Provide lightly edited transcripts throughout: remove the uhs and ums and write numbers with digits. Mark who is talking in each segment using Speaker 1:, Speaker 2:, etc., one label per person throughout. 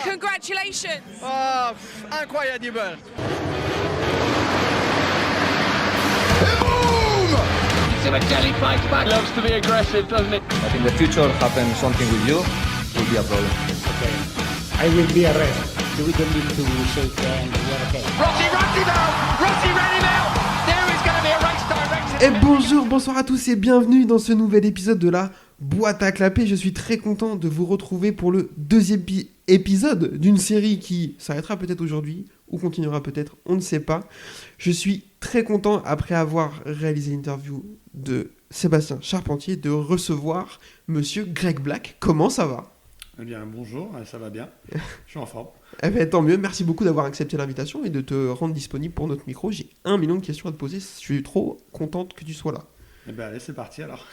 Speaker 1: Congratulations!
Speaker 2: Oh, incroyable!
Speaker 3: Cemetery fights back.
Speaker 4: Loves to be aggressive, doesn't it?
Speaker 5: But in the future, happen something with you, will be a problem.
Speaker 6: Okay. I will be arrested. We don't need to shake hands. We are okay.
Speaker 2: Rossi down! Rossi ready now! There is going to be a race directed.
Speaker 7: Et bonjour, bonsoir à tous et bienvenue dans ce nouvel épisode de la boîte à clapper. Je suis très content de vous retrouver pour le deuxième épisode d'une série qui s'arrêtera peut-être aujourd'hui ou continuera peut-être, on ne sait pas. Je suis très content, après avoir réalisé l'interview de Sébastien Charpentier, de recevoir Monsieur Greg Black. Comment ça va ?
Speaker 8: Eh bien, bonjour, ça va bien, je suis en forme.
Speaker 7: Eh bien, tant mieux, merci beaucoup d'avoir accepté l'invitation et de te rendre disponible pour notre micro. J'ai 1 million de questions à te poser, je suis trop contente que tu sois là.
Speaker 8: Eh bien, allez, c'est parti alors.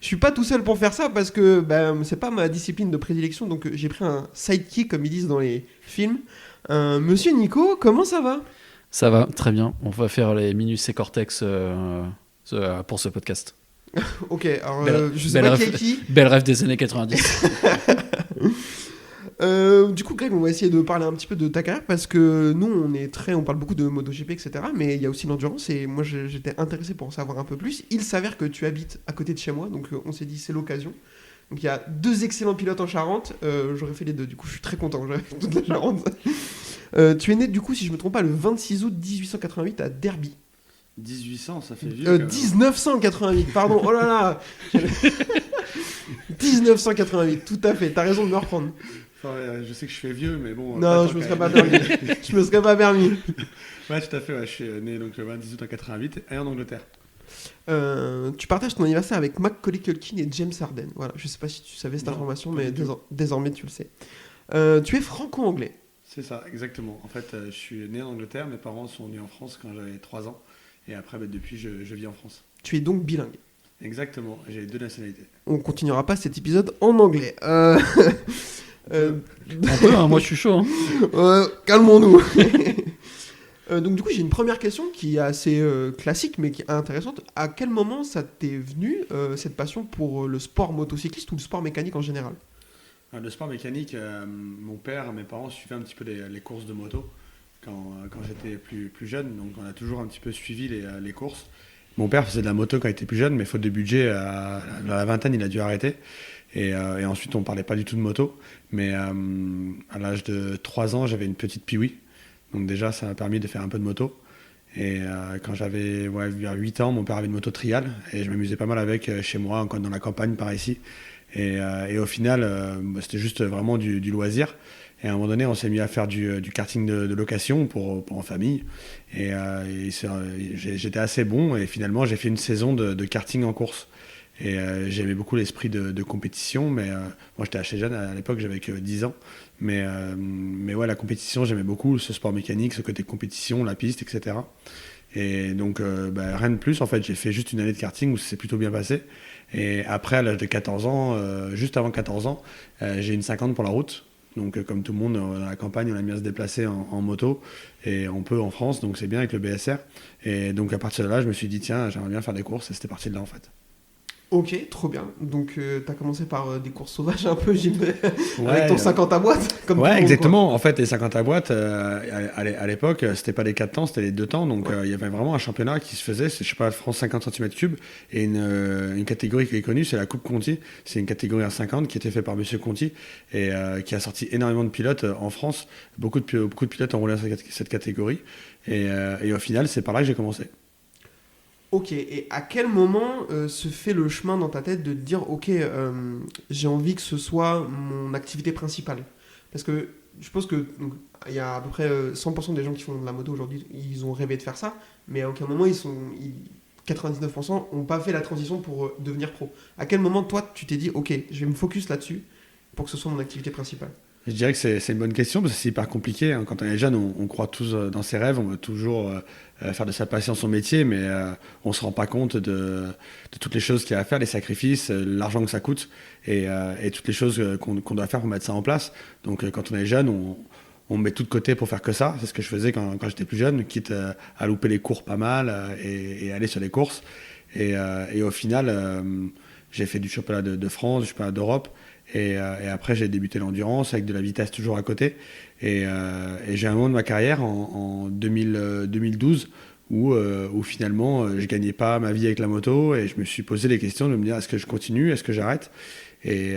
Speaker 7: Je suis pas tout seul pour faire ça parce que c'est pas ma discipline de prédilection, donc j'ai pris un sidekick, comme ils disent dans les films. Monsieur Nico, comment ça va ?
Speaker 9: Ça va, très bien. On va faire les Minus et Cortex pour ce podcast.
Speaker 7: Ok, alors je sais pas qui est qui.
Speaker 9: Bel rêve des années 90.
Speaker 7: Du coup, Greg, on va essayer de parler un petit peu de ta carrière parce que nous, on parle beaucoup de MotoGP, etc. Mais il y a aussi l'endurance et moi, j'étais intéressé pour en savoir un peu plus. Il s'avère que tu habites à côté de chez moi, donc on s'est dit c'est l'occasion. Donc il y a 2 excellents pilotes en Charente. J'aurais fait les 2, du coup, je suis très content. J'aurais fait toute la Charente. Tu es né, du coup, si je me trompe pas, le 26 août 1888 à Derby.
Speaker 8: 1800, ça fait vieux.
Speaker 7: 1988, pardon. Oh là là. 1988, tout à fait. T'as raison de me reprendre.
Speaker 8: Enfin, je sais que je fais vieux, mais bon...
Speaker 7: Non, je me serais pas permis. Je me serais pas permis.
Speaker 8: Ouais, tout à fait. Ouais, je suis né donc, le 26 août en 88 et en Angleterre.
Speaker 7: Tu partages ton anniversaire avec Macaulay Culkin et James Harden. Voilà, je sais pas si tu savais cette information, mais désormais tu le sais. Tu es franco-anglais.
Speaker 8: C'est ça, exactement. En fait, je suis né en Angleterre, mes parents sont venus en France quand j'avais 3 ans. Et après, depuis, je vis en France.
Speaker 7: Tu es donc bilingue.
Speaker 8: Exactement, j'ai 2 nationalités.
Speaker 7: On continuera pas cet épisode en anglais.
Speaker 9: Un peu, hein, moi je suis chaud. Hein.
Speaker 7: Calmons-nous. Donc du coup, j'ai une première question qui est assez classique, mais qui est intéressante. À quel moment ça t'est venu, cette passion pour le sport motocycliste ou le sport mécanique en général ?
Speaker 8: Le sport mécanique, mon père, mes parents suivaient un petit peu les courses de moto quand j'étais plus jeune, donc on a toujours un petit peu suivi les courses. Mon père faisait de la moto quand il était plus jeune, mais faute de budget, à la vingtaine, il a dû arrêter. Et ensuite, on ne parlait pas du tout de moto. Mais à l'âge de 3 ans, j'avais une petite Piwi. Donc déjà, ça m'a permis de faire un peu de moto. Et quand j'avais vers 8 ans, mon père avait une moto trial. Et je m'amusais pas mal avec chez moi, encore dans la campagne, par ici. Et au final, c'était juste vraiment du loisir. Et à un moment donné, on s'est mis à faire du karting de location pour en famille. Et j'étais assez bon. Et finalement, j'ai fait une saison de karting en course. Et j'aimais beaucoup l'esprit de compétition. Mais moi, j'étais assez jeune. À l'époque, j'avais que 10 ans. Mais ouais, la compétition, j'aimais beaucoup. Ce sport mécanique, ce côté compétition, la piste, etc. Et donc, rien de plus. En fait, j'ai fait juste une année de karting où ça s'est plutôt bien passé. Et après, à l'âge de 14 ans, juste avant 14 ans, j'ai une 50 pour la route. Donc, comme tout le monde, dans la campagne, on a mis à se déplacer en moto. Et on peut en France, donc c'est bien avec le BSR. Et donc, à partir de là, je me suis dit, tiens, j'aimerais bien faire des courses. Et c'était parti de là, en fait.
Speaker 7: Ok, trop bien. Donc, t'as commencé par des courses sauvages un peu, j'imagine,
Speaker 8: Ouais,
Speaker 7: avec ton 50 à boîte. Comme
Speaker 8: ouais,
Speaker 7: tout le monde,
Speaker 8: exactement.
Speaker 7: quoi.
Speaker 8: En fait, les 50 à boîte, à l'époque, c'était pas les 4 temps, c'était les 2 temps. Donc, il y avait vraiment un championnat qui se faisait. C'est, je sais pas, France 50 cm3. Et une catégorie qui est connue, c'est la Coupe Conti. C'est une catégorie à 50 qui était faite par Monsieur Conti et qui a sorti énormément de pilotes en France. Beaucoup de pilotes ont roulé dans cette catégorie. Et au final, c'est par là que j'ai commencé.
Speaker 7: Ok, et à quel moment se fait le chemin dans ta tête de te dire ok, j'ai envie que ce soit mon activité principale ? Parce que je pense que il y a à peu près 100% des gens qui font de la moto aujourd'hui, ils ont rêvé de faire ça, mais à aucun moment 99% n'ont pas fait la transition pour devenir pro. À quel moment toi tu t'es dit ok, je vais me focus là-dessus pour que ce soit mon activité principale ?
Speaker 8: Je dirais que c'est une bonne question parce que c'est hyper compliqué. Hein. Quand on est jeune, on croit tous dans ses rêves, on veut toujours faire de sa passion son métier, mais on ne se rend pas compte de toutes les choses qu'il y a à faire, les sacrifices, l'argent que ça coûte et toutes les choses qu'on doit faire pour mettre ça en place. Donc quand on est jeune, on met tout de côté pour faire que ça. C'est ce que je faisais quand j'étais plus jeune, quitte à louper les cours pas mal et aller sur les courses. Et au final, j'ai fait du championnat de France, du championnat d'Europe. Et après, j'ai débuté l'endurance avec de la vitesse toujours à côté. Et j'ai un moment de ma carrière en 2012 où finalement, je gagnais pas ma vie avec la moto et je me suis posé les questions de me dire est-ce que je continue, est-ce que j'arrête et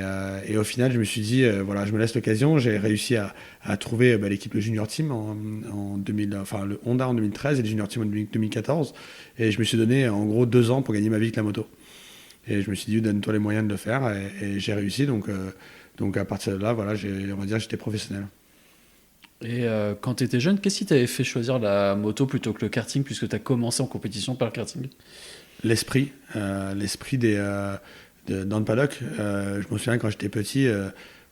Speaker 8: au final, je me suis dit voilà, je me laisse l'occasion. J'ai réussi à trouver l'équipe le Junior Team en 2000, enfin le Honda en 2013 et le Junior Team en 2014. Et je me suis donné en gros 2 ans pour gagner ma vie avec la moto. Et je me suis dit, donne-toi les moyens de le faire. Et j'ai réussi. Donc à partir de là, voilà, on va dire que j'étais professionnel.
Speaker 9: Et quand tu étais jeune, qu'est-ce qui t'avait fait choisir la moto plutôt que le karting, puisque tu as commencé en compétition par le karting?
Speaker 8: L'esprit dans le paddock. Je me souviens quand j'étais petit,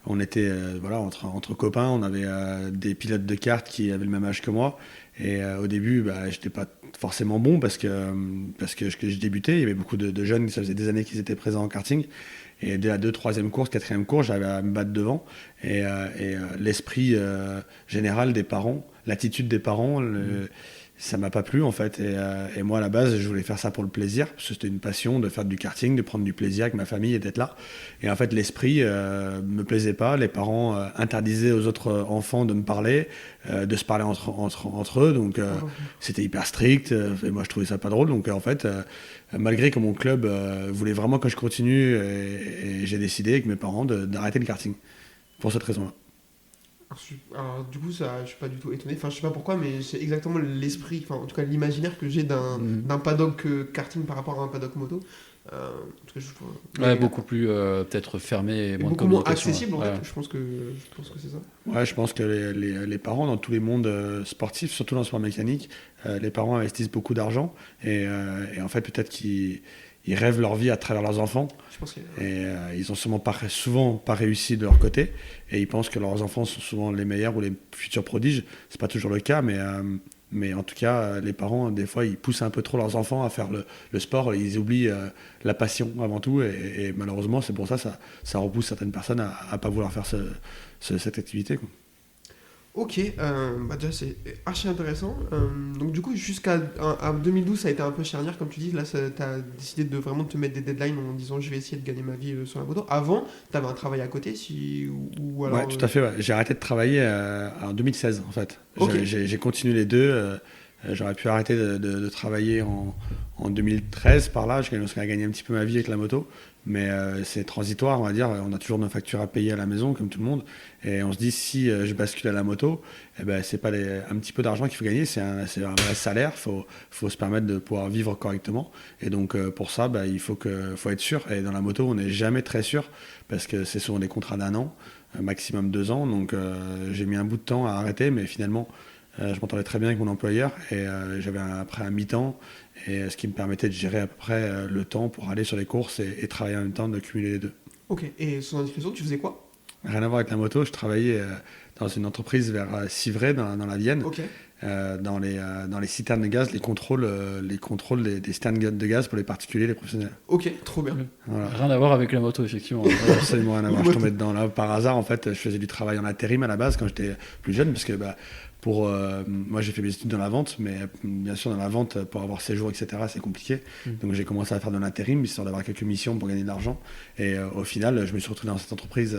Speaker 8: on était voilà, entre copains, on avait des pilotes de kart qui avaient le même âge que moi. Et au début, j'étais pas forcément bon parce que je débutais. Il y avait beaucoup de jeunes, ça faisait des années qu'ils étaient présents en karting. Et dès la 2e, 3e course, 4e course, j'avais à me battre devant. Et l'esprit général des parents, l'attitude des parents, ça m'a pas plu en fait. Et moi à la base, je voulais faire ça pour le plaisir, parce que c'était une passion de faire du karting, de prendre du plaisir avec ma famille et d'être là. Et en fait, l'esprit me plaisait pas. Les parents interdisaient aux autres enfants de me parler, de se parler entre eux. Donc c'était hyper strict. Et moi, je trouvais ça pas drôle. Donc en fait, malgré que mon club voulait vraiment que je continue, et j'ai décidé avec mes parents d'arrêter le karting pour cette raison-là.
Speaker 7: Alors, du coup, ça, je suis pas du tout étonné. Enfin, je sais pas pourquoi, mais c'est exactement l'esprit, enfin, en tout cas, l'imaginaire que j'ai d'un paddock karting par rapport à un paddock moto. En tout cas,
Speaker 9: Ouais, beaucoup plus peut-être fermé et moins de
Speaker 7: beaucoup moins
Speaker 9: communication.
Speaker 7: accessible, en
Speaker 9: Ouais.
Speaker 7: fait. Je pense que c'est ça.
Speaker 8: Ouais, je pense que les parents, dans tous les mondes sportifs, surtout dans le sport mécanique, les parents investissent beaucoup d'argent et en fait, peut-être qu'ils rêvent leur vie à travers leurs enfants.
Speaker 7: Je pense que...
Speaker 8: Et ils ont souvent pas réussi de leur côté et ils pensent que leurs enfants sont souvent les meilleurs ou les futurs prodiges. C'est pas toujours le cas, mais en tout cas, les parents, des fois, ils poussent un peu trop leurs enfants à faire le sport. Ils oublient la passion avant tout et malheureusement, c'est pour ça repousse certaines personnes à pas vouloir faire cette activité, quoi.
Speaker 7: Ok, déjà c'est archi intéressant. Donc du coup, jusqu'à 2012, ça a été un peu charnière, comme tu dis. Là, t'as décidé de vraiment te mettre des deadlines en disant je vais essayer de gagner ma vie sur la moto. Avant, t'avais un travail à côté, ou alors...
Speaker 8: Ouais, tout à fait. Ouais. J'ai arrêté de travailler en 2016, en fait.
Speaker 7: Ok.
Speaker 8: J'ai continué les deux. J'aurais pu arrêter de travailler en 2013 par là. Je commençais à gagner un petit peu ma vie avec la moto. Mais c'est transitoire, on va dire. On a toujours nos factures à payer à la maison, comme tout le monde. Et on se dit, si je bascule à la moto, c'est pas un petit peu d'argent qu'il faut gagner, c'est un vrai salaire. Faut se permettre de pouvoir vivre correctement. Et donc, pour ça, il faut être sûr. Et dans la moto, on n'est jamais très sûr, parce que c'est souvent des contrats d'1 an, maximum 2 ans. Donc, j'ai mis un bout de temps à arrêter, mais finalement, je m'entendais très bien avec mon employeur. Et j'avais après un mi-temps, et ce qui me permettait de gérer à peu près le temps pour aller sur les courses et travailler en même temps, de cumuler les deux.
Speaker 7: Ok, et sans indiscrétion, tu faisais quoi?
Speaker 8: Rien à voir avec la moto, je travaillais dans une entreprise vers Civray, dans la Vienne,
Speaker 7: Ok.
Speaker 8: dans les citernes de gaz, les contrôles des citernes de gaz pour les particuliers, les professionnels.
Speaker 7: Ok, trop bien.
Speaker 8: Voilà.
Speaker 9: Rien à voir avec la moto, effectivement.
Speaker 8: Absolument rien à voir. Je tombais dedans là par hasard. En fait, je faisais du travail en intérim à la base quand j'étais plus jeune, parce que moi j'ai fait mes études dans la vente, mais bien sûr dans la vente, pour avoir séjour, etc., c'est compliqué. Donc j'ai commencé à faire de l'intérim, histoire d'avoir quelques missions pour gagner de l'argent. Et au final, je me suis retrouvé dans cette entreprise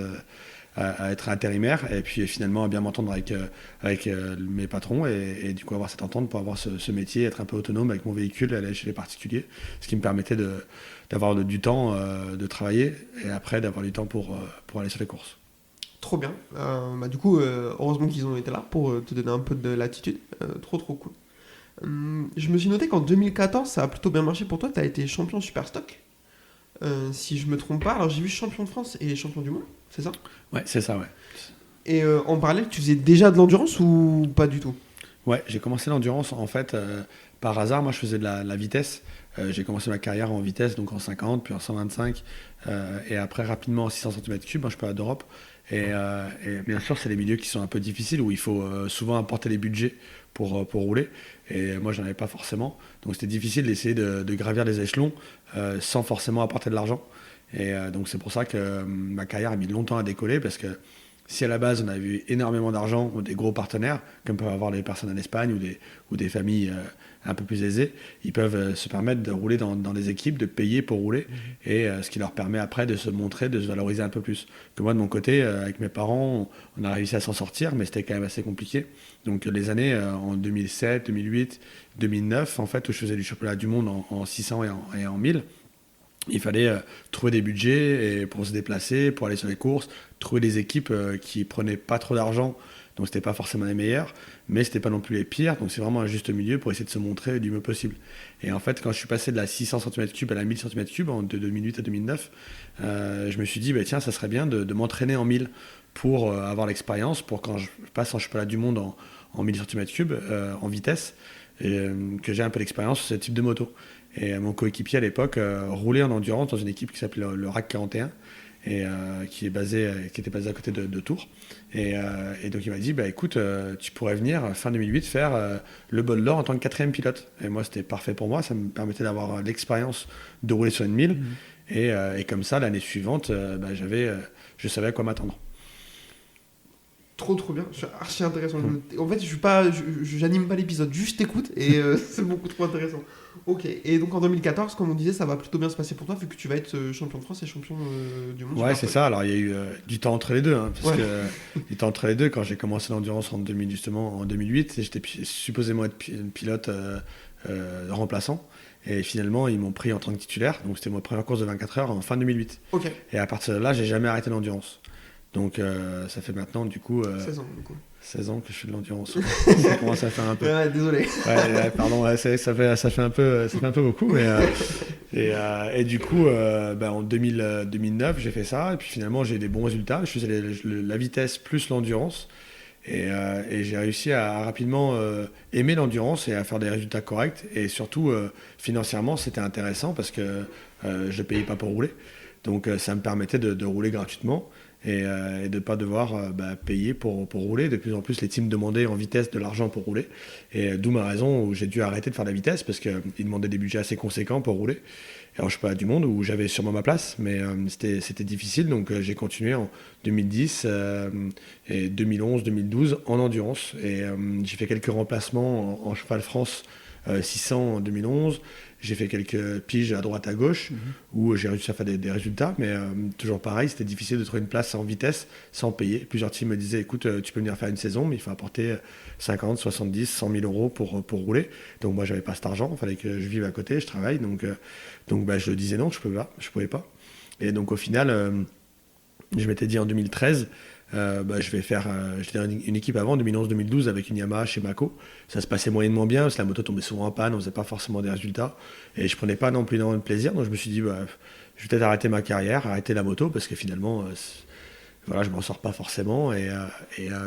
Speaker 8: à être intérimaire, et puis finalement à bien m'entendre avec mes patrons, et du coup avoir cette entente pour avoir ce métier, être un peu autonome avec mon véhicule et aller chez les particuliers, ce qui me permettait d'avoir du temps de travailler, et après d'avoir du temps pour aller sur les courses.
Speaker 7: Trop bien. Du coup, heureusement qu'ils ont été là pour te donner un peu de latitude. Trop cool. Je me suis noté qu'en 2014, ça a plutôt bien marché pour toi. Tu as été champion Superstock. Si je me trompe pas, alors j'ai vu champion de France et champion du monde, c'est ça?
Speaker 8: Ouais, c'est ça, ouais.
Speaker 7: Et en parallèle, tu faisais déjà de l'endurance ou pas du tout?
Speaker 8: Ouais, j'ai commencé l'endurance en fait par hasard. Moi, je faisais de la vitesse. J'ai commencé ma carrière en vitesse, donc en 50, puis en 125, et après rapidement en 600 cm3 en championnat d'Europe. Et bien sûr, c'est des milieux qui sont un peu difficiles, où il faut souvent apporter les budgets pour rouler. Et moi, j'en avais pas forcément. Donc c'était difficile d'essayer de gravir les échelons sans forcément apporter de l'argent. Et donc c'est pour ça que ma carrière a mis longtemps à décoller, parce que Si à la base on avait eu énormément d'argent ou des gros partenaires, comme peuvent avoir les personnes en Espagne ou des familles un peu plus aisées, ils peuvent se permettre de rouler dans des équipes, de payer pour rouler, et ce qui leur permet après de se montrer, de se valoriser un peu plus. Que moi de mon côté, avec mes parents, on a réussi à s'en sortir, mais c'était quand même assez compliqué. Donc les années en 2007, 2008, 2009, en fait, où je faisais du championnat du monde en 600 et en 1000, il fallait trouver des budgets pour se déplacer, pour aller sur les courses, trouver des équipes qui prenaient pas trop d'argent, donc c'était pas forcément les meilleures, mais c'était pas non plus les pires, donc c'est vraiment un juste milieu pour essayer de se montrer du mieux possible. Et en fait, quand je suis passé de la 600 cm3 à la 1000 cm3 de 2008 à 2009, je me suis dit, tiens, ça serait bien de m'entraîner en 1000 pour avoir l'expérience, pour quand je passe en championnat du monde en 1000 cm3 en vitesse, que j'ai un peu d'expérience sur ce type de moto. Et mon coéquipier à l'époque roulait en endurance dans une équipe qui s'appelait le RAC 41 et qui était basée à côté de Tours. Et donc il m'a dit, écoute, tu pourrais venir fin 2008 faire le bol d'or en tant que 4e pilote. Et moi, c'était parfait pour moi, ça me permettait d'avoir l'expérience de rouler sur une 1000. Et comme ça, l'année suivante, je savais à quoi m'attendre.
Speaker 7: Trop bien, c'est archi intéressant. En fait, j'anime pas l'épisode, juste t'écoute et c'est beaucoup trop intéressant. Ok, et donc en 2014, comme on disait, ça va plutôt bien se passer pour toi vu que tu vas être champion de France et champion du monde.
Speaker 8: Ouais, c'est ça. Alors il y a eu du temps entre les deux, parce que du temps entre les deux, quand j'ai commencé l'endurance en 2008, j'étais supposément être pilote remplaçant. Et finalement, ils m'ont pris en tant que titulaire. Donc c'était ma première course de 24 heures en fin 2008.
Speaker 7: Ok.
Speaker 8: Et à partir de là, j'ai jamais arrêté l'endurance. Donc ça fait maintenant du coup
Speaker 7: 16 ans du coup.
Speaker 8: 16 ans que je fais de l'endurance. Ça commence à faire un peu.
Speaker 7: Ouais, désolé.
Speaker 8: Pardon, ça fait un peu beaucoup, mais et du coup en 2009 j'ai fait ça et puis finalement j'ai eu des bons résultats. Je faisais la vitesse plus l'endurance et j'ai réussi à rapidement aimer l'endurance et à faire des résultats corrects et surtout financièrement c'était intéressant parce que je ne payais pas pour rouler, donc ça me permettait de rouler gratuitement. Et de ne pas devoir payer pour rouler. De plus en plus, les teams demandaient en vitesse de l'argent pour rouler. Et d'où ma raison où j'ai dû arrêter de faire de la vitesse parce qu'ils demandaient des budgets assez conséquents pour rouler. Et alors, je ne suis pas du monde où j'avais sûrement ma place, mais c'était difficile. Donc, j'ai continué en 2010 et 2011, 2012 en endurance. Et j'ai fait quelques remplacements en Cheval France 600 en 2011. J'ai fait quelques piges à droite à gauche où j'ai réussi à faire des résultats, mais toujours pareil, c'était difficile de trouver une place en vitesse sans payer. Plusieurs teams me disaient, écoute, tu peux venir faire une saison, mais il faut apporter 50, 70, 100 000 euros pour rouler. Donc moi, j'avais pas cet argent, il fallait que je vive à côté, je travaille. Donc je le disais non, je pouvais pas. Et donc au final, je m'étais dit en 2013, je vais faire j'étais dans une équipe avant 2011-2012 avec une Yamaha chez Mako. Ça se passait moyennement bien parce que la moto tombait souvent en panne, on faisait pas forcément des résultats et je prenais pas non plus énormément de plaisir, donc je me suis dit je vais peut-être arrêter ma carrière, arrêter la moto parce que finalement je m'en sors pas forcément et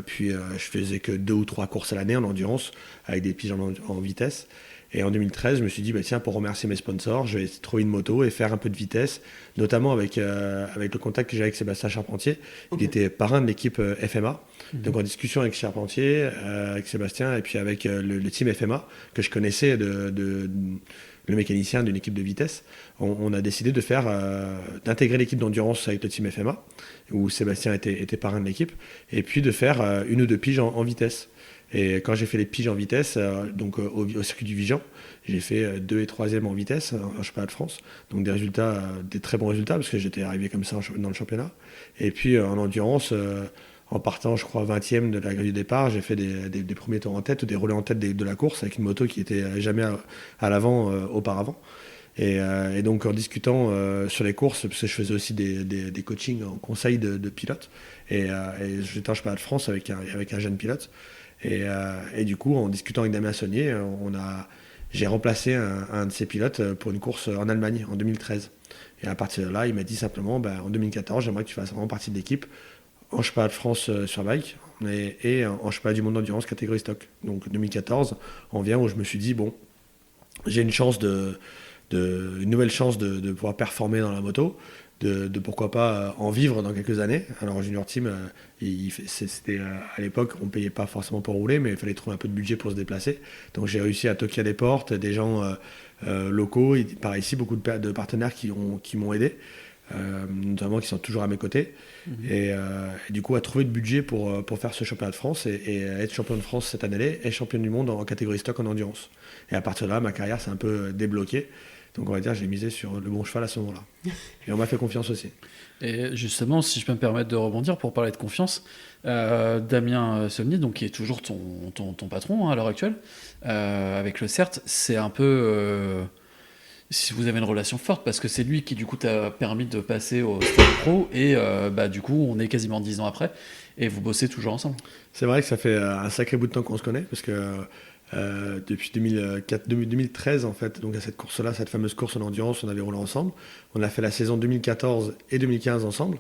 Speaker 8: puis je faisais que 2 ou 3 courses à l'année en endurance avec des piges en vitesse. Et en 2013, je me suis dit, tiens, pour remercier mes sponsors, je vais trouver une moto et faire un peu de vitesse, notamment avec le contact que j'ai avec Sébastien Charpentier. Okay. Il était parrain de l'équipe FMA. Donc en discussion avec Charpentier, avec Sébastien, et puis avec le team FMA, que je connaissais, le mécanicien d'une équipe de vitesse, on a décidé d'intégrer l'équipe d'endurance avec le team FMA, où Sébastien était parrain de l'équipe, et puis de faire 1 ou 2 piges en vitesse. Et quand j'ai fait les piges en vitesse, au circuit du Vigan, j'ai fait 2 et 3e en vitesse en championnat de France. Donc des très bons résultats parce que j'étais arrivé comme ça dans le championnat. Et puis en endurance, en partant, je crois, 20e de la grille de départ, j'ai fait des premiers tours en tête ou des relais en tête de la course avec une moto qui était jamais à l'avant auparavant. Et donc en discutant sur les courses, parce que je faisais aussi des coachings en conseil de pilote, et j'étais en championnat de France avec un jeune pilote. Et du coup, en discutant avec Damien Saunier, j'ai remplacé un de ses pilotes pour une course en Allemagne en 2013. Et à partir de là, il m'a dit simplement, en 2014, j'aimerais que tu fasses vraiment partie de l'équipe en championnat de France sur bike et en championnat du monde d'endurance catégorie stock. Donc 2014, on vient où je me suis dit, j'ai une chance une nouvelle chance de pouvoir performer dans la moto. De pourquoi pas en vivre dans quelques années. Alors Junior Team, c'était à l'époque, on ne payait pas forcément pour rouler, mais il fallait trouver un peu de budget pour se déplacer. Donc j'ai réussi à toquer à des portes, des gens locaux, par ici, beaucoup de partenaires qui m'ont aidé. notamment qui sont toujours à mes côtés. Et du coup, à trouver le budget pour faire ce championnat de France et être champion de France cette année-là et champion du monde en catégorie stock en endurance. Et à partir de là, ma carrière s'est un peu débloquée. Donc on va dire j'ai misé sur le bon cheval à ce moment-là. Et on m'a fait confiance aussi.
Speaker 9: Et justement, si je peux me permettre de rebondir pour parler de confiance, Damien Saulnier, donc qui est toujours ton patron, hein, à l'heure actuelle, avec le CERT, c'est un peu si vous avez une relation forte, parce que c'est lui qui du coup t'a permis de passer au stade pro, et du coup on est quasiment 10 ans après et vous bossez toujours ensemble.
Speaker 8: C'est vrai que ça fait un sacré bout de temps qu'on se connaît, parce que depuis 2013 en fait, donc à cette course-là, cette fameuse course en endurance, on avait roulé ensemble. On a fait la saison 2014 et 2015 ensemble.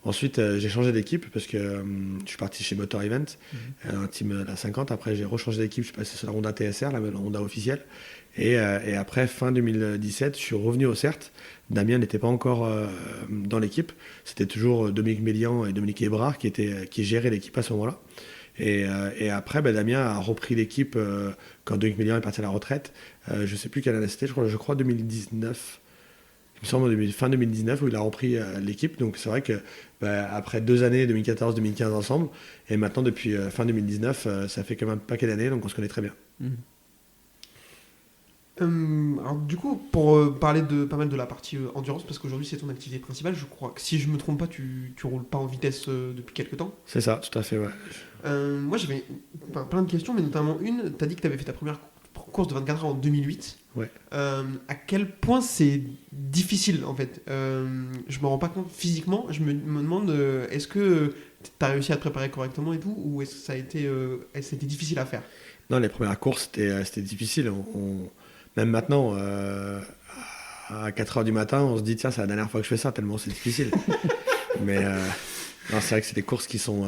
Speaker 8: Ensuite, j'ai changé d'équipe parce que je suis parti chez Motor Event, un team la 50. Après, j'ai rechangé d'équipe, je suis passé sur la Honda TSR, la Honda officielle. Et après, fin 2017, je suis revenu au CERT. Damien n'était pas encore dans l'équipe. C'était toujours Dominique Mélian et Dominique Hébrard qui géraient l'équipe à ce moment-là. Et après, Damien a repris l'équipe quand Dominique Mélian est parti à la retraite. Je ne sais plus quelle année c'était, je crois 2019. Il me semble fin 2019 où il a repris l'équipe. Donc c'est vrai que après 2 années, 2014-2015 ensemble, et maintenant depuis fin 2019, ça fait quand même un paquet d'années, donc on se connaît très bien.
Speaker 7: Alors du coup, pour parler pas mal de la partie endurance, parce qu'aujourd'hui c'est ton activité principale, je crois que si je me trompe pas, tu roules pas en vitesse depuis quelques temps.
Speaker 8: C'est ça, tout à fait, ouais.
Speaker 7: Moi j'avais plein de questions, mais notamment une, tu as dit que tu avais fait ta première course de 24 heures en 2008.
Speaker 8: Ouais.
Speaker 7: À quel point c'est difficile en fait. Je me rends pas compte physiquement, je me demande est-ce que tu as réussi à te préparer correctement et tout, ou est-ce que ça a été difficile à faire?
Speaker 8: Non, les premières courses c'était difficile. Même maintenant, à 4h du matin, on se dit tiens, c'est la dernière fois que je fais ça, tellement c'est difficile. Mais non, c'est vrai que c'est des courses qui sont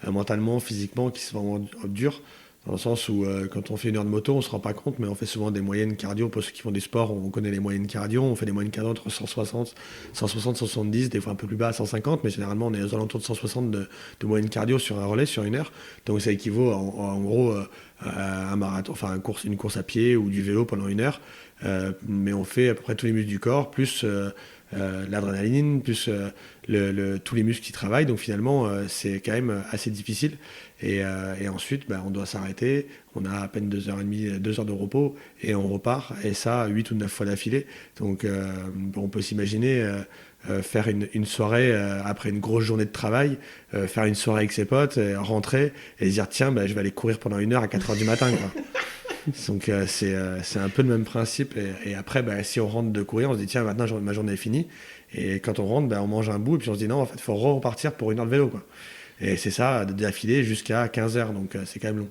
Speaker 8: mentalement, physiquement, qui sont vraiment dures. Dans le sens où quand on fait 1 heure de moto, on ne se rend pas compte, mais on fait souvent des moyennes cardio. Pour ceux qui font du sport, on connaît les moyennes cardio. On fait des moyennes cardio entre 160, 170, des fois un peu plus bas à 150, mais généralement on est aux alentours de 160 de moyenne cardio sur un relais, sur 1 heure. Donc ça équivaut en gros à un marathon, enfin une course à pied ou du vélo pendant 1 heure. Mais on fait à peu près tous les muscles du corps, plus l'adrénaline, plus tous les muscles qui travaillent. Donc finalement, c'est quand même assez difficile. Et ensuite, on doit s'arrêter. On a à peine 2h30, 2 heures de repos et on repart. Et ça, 8 ou 9 fois d'affilée. Donc on peut s'imaginer faire une soirée après une grosse journée de travail, faire une soirée avec ses potes, rentrer et se dire tiens, je vais aller courir pendant 1 heure à 4h du matin, quoi. Donc c'est un peu le même principe. Et après, si on rentre de courir, on se dit tiens, maintenant ma journée est finie. Et quand on rentre, on mange un bout et puis on se dit non, en fait, il faut repartir pour 1 heure de vélo, quoi. Et c'est ça, d'affilée jusqu'à 15h, donc c'est quand même long.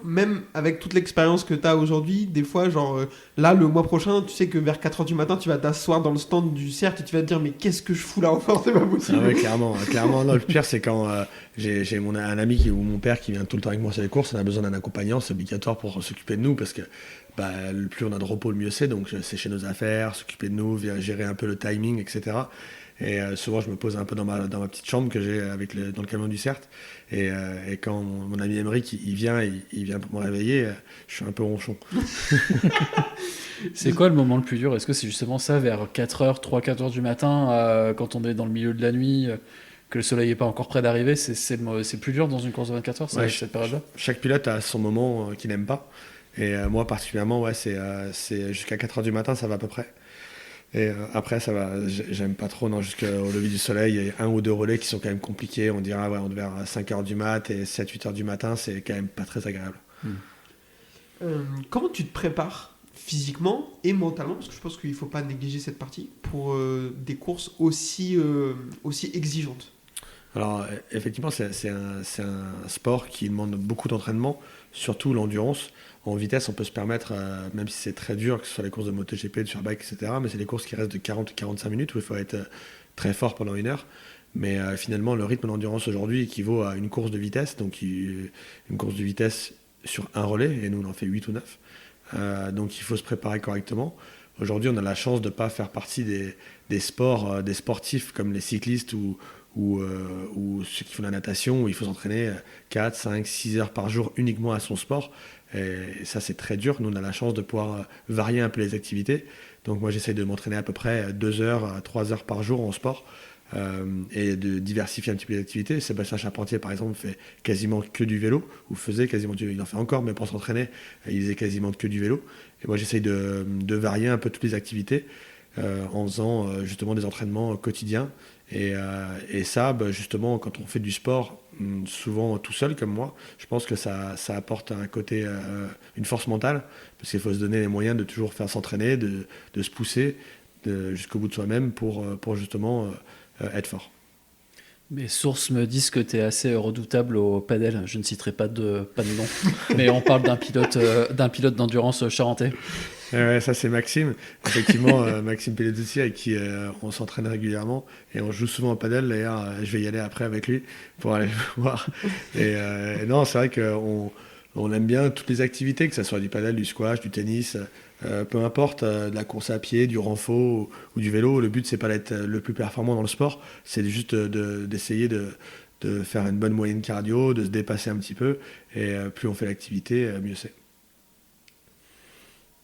Speaker 7: Même avec toute l'expérience que tu as aujourd'hui, des fois, genre là, le mois prochain, tu sais que vers 4h du matin, tu vas t'asseoir dans le stand du CERT et tu vas te dire mais qu'est-ce que je fous là encore, c'est pas possible.
Speaker 8: Ah ouais, clairement. Non, le pire, c'est quand j'ai un ami ou mon père qui vient tout le temps avec moi sur les courses, on a besoin d'un accompagnant, c'est obligatoire pour s'occuper de nous parce que le plus on a de repos, le mieux c'est. Donc c'est chez nos affaires, s'occuper de nous, gérer un peu le timing, etc. Et souvent, je me pose un peu dans ma petite chambre que j'ai dans le camion du CERT. Et quand mon ami Emeric, il vient pour me réveiller, je suis un peu ronchon.
Speaker 9: C'est quoi le moment le plus dur? Est-ce que c'est justement ça, vers 4h, 3-4h du matin, quand on est dans le milieu de la nuit, que le soleil n'est pas encore près d'arriver, c'est plus dur dans une course de 24 heures,
Speaker 8: ouais,
Speaker 9: cette période-là?
Speaker 8: Chaque pilote a son moment qu'il n'aime pas. Et moi, particulièrement, c'est jusqu'à 4h du matin, ça va à peu près. Et après, ça va, j'aime pas trop, non, jusqu'au lever du soleil. Il y a 1 ou 2 relais qui sont quand même compliqués. On dira, on vers 5h du mat et 7-8h du matin, c'est quand même pas très agréable.
Speaker 7: Comment tu te prépares physiquement et mentalement, parce que je pense qu'il faut pas négliger cette partie, pour des courses aussi exigeantes?
Speaker 8: Alors, effectivement, c'est un sport qui demande beaucoup d'entraînement, surtout l'endurance. En vitesse, on peut se permettre, même si c'est très dur, que ce soit les courses de MotoGP, de Superbike, etc., mais c'est des courses qui restent de 40-45 minutes où il faut être très fort pendant 1 heure. Mais finalement, le rythme d'endurance aujourd'hui équivaut à une course de vitesse, donc une course de vitesse sur un relais, et nous on en fait 8 ou 9. Donc il faut se préparer correctement. Aujourd'hui, on a la chance de ne pas faire partie des sportifs comme les cyclistes ou ou ceux qui font de la natation, où il faut s'entraîner 4, 5, 6 heures par jour uniquement à son sport. Et ça, c'est très dur. Nous, on a la chance de pouvoir varier un peu les activités. Donc moi, j'essaye de m'entraîner à peu près 2 heures à 3 heures par jour en sport et de diversifier un petit peu les activités. Sébastien Charpentier, par exemple, fait quasiment que du vélo, ou faisait quasiment du vélo. Il en fait encore, mais pour s'entraîner, il faisait quasiment que du vélo. Et moi, j'essaye de varier un peu toutes les activités en faisant justement des entraînements quotidiens. Et ça, justement, quand on fait du sport, souvent tout seul comme moi, je pense que ça apporte un côté, une force mentale, parce qu'il faut se donner les moyens de toujours faire s'entraîner, de se pousser jusqu'au bout de soi-même pour justement être fort.
Speaker 9: Mes sources me disent que tu es assez redoutable au padel. Je ne citerai pas de nom, mais on parle d'un pilote d'endurance charentais.
Speaker 8: Ouais, ça c'est Maxime, effectivement Maxime Pellezotti avec qui on s'entraîne régulièrement et on joue souvent au padel. D'ailleurs, je vais y aller après avec lui pour aller le voir. Et non, c'est vrai qu'on aime bien toutes les activités, que ce soit du padel, du squash, du tennis, peu importe, de la course à pied, du renfort ou du vélo. Le but c'est pas d'être le plus performant dans le sport, c'est juste d'essayer de faire une bonne moyenne cardio, de se dépasser un petit peu, et plus on fait l'activité, mieux c'est.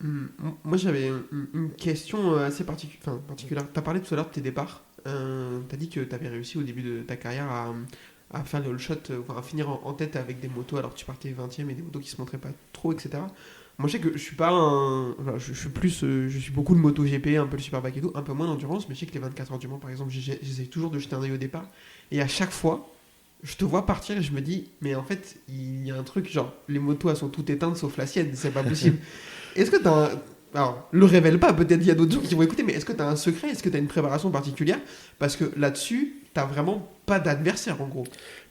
Speaker 7: Moi j'avais une question assez particulière. Tu as parlé tout à l'heure de tes départs. Tu as dit que tu avais réussi au début de ta carrière à faire le all shot, à finir en tête avec des motos alors que tu partais 20e et des motos qui se montraient pas trop, etc. Moi je sais que je suis pas je suis beaucoup de moto GP, un peu le superbike et tout, un peu moins d'endurance, mais je sais que les 24 heures du Mans par exemple, j'essaie toujours de jeter un œil au départ. Et à chaque fois, je te vois partir et je me dis, mais en fait, il y a un truc, genre, les motos elles sont toutes éteintes sauf la sienne, c'est pas possible. Est-ce que t'as alors, le révèle pas, peut-être il y a d'autres gens qui vont écouter, mais est-ce que t'as un secret? Est-ce que t'as une préparation particulière? Parce que là-dessus, t'as vraiment pas d'adversaire en gros.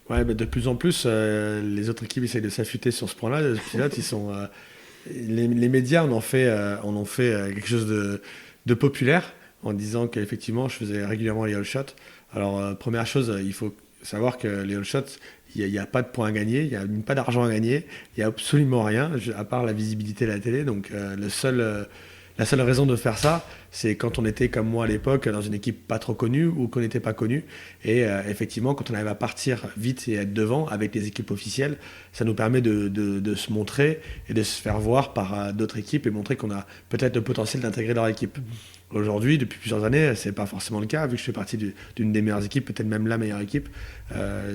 Speaker 8: Ouais, de plus en plus, les autres équipes essayent de s'affûter sur ce point-là. Les pilotes, ils sont... les médias en ont fait quelque chose de populaire en disant qu'effectivement, je faisais régulièrement les all shots. Alors, première chose, il faut savoir que les all shots, il n'y a pas de points à gagner, il n'y a pas d'argent à gagner, il n'y a absolument rien, à part la visibilité de la télé. Donc la seule raison de faire ça, c'est quand on était comme moi à l'époque, dans une équipe pas trop connue ou qu'on n'était pas connu. Et effectivement, quand on arrive à partir vite et être devant avec les équipes officielles, ça nous permet de se montrer et de se faire voir par d'autres équipes et montrer qu'on a peut-être le potentiel d'intégrer leur équipe. Aujourd'hui, depuis plusieurs années, c'est pas forcément le cas, vu que je fais partie d'une des meilleures équipes, peut-être même la meilleure équipe.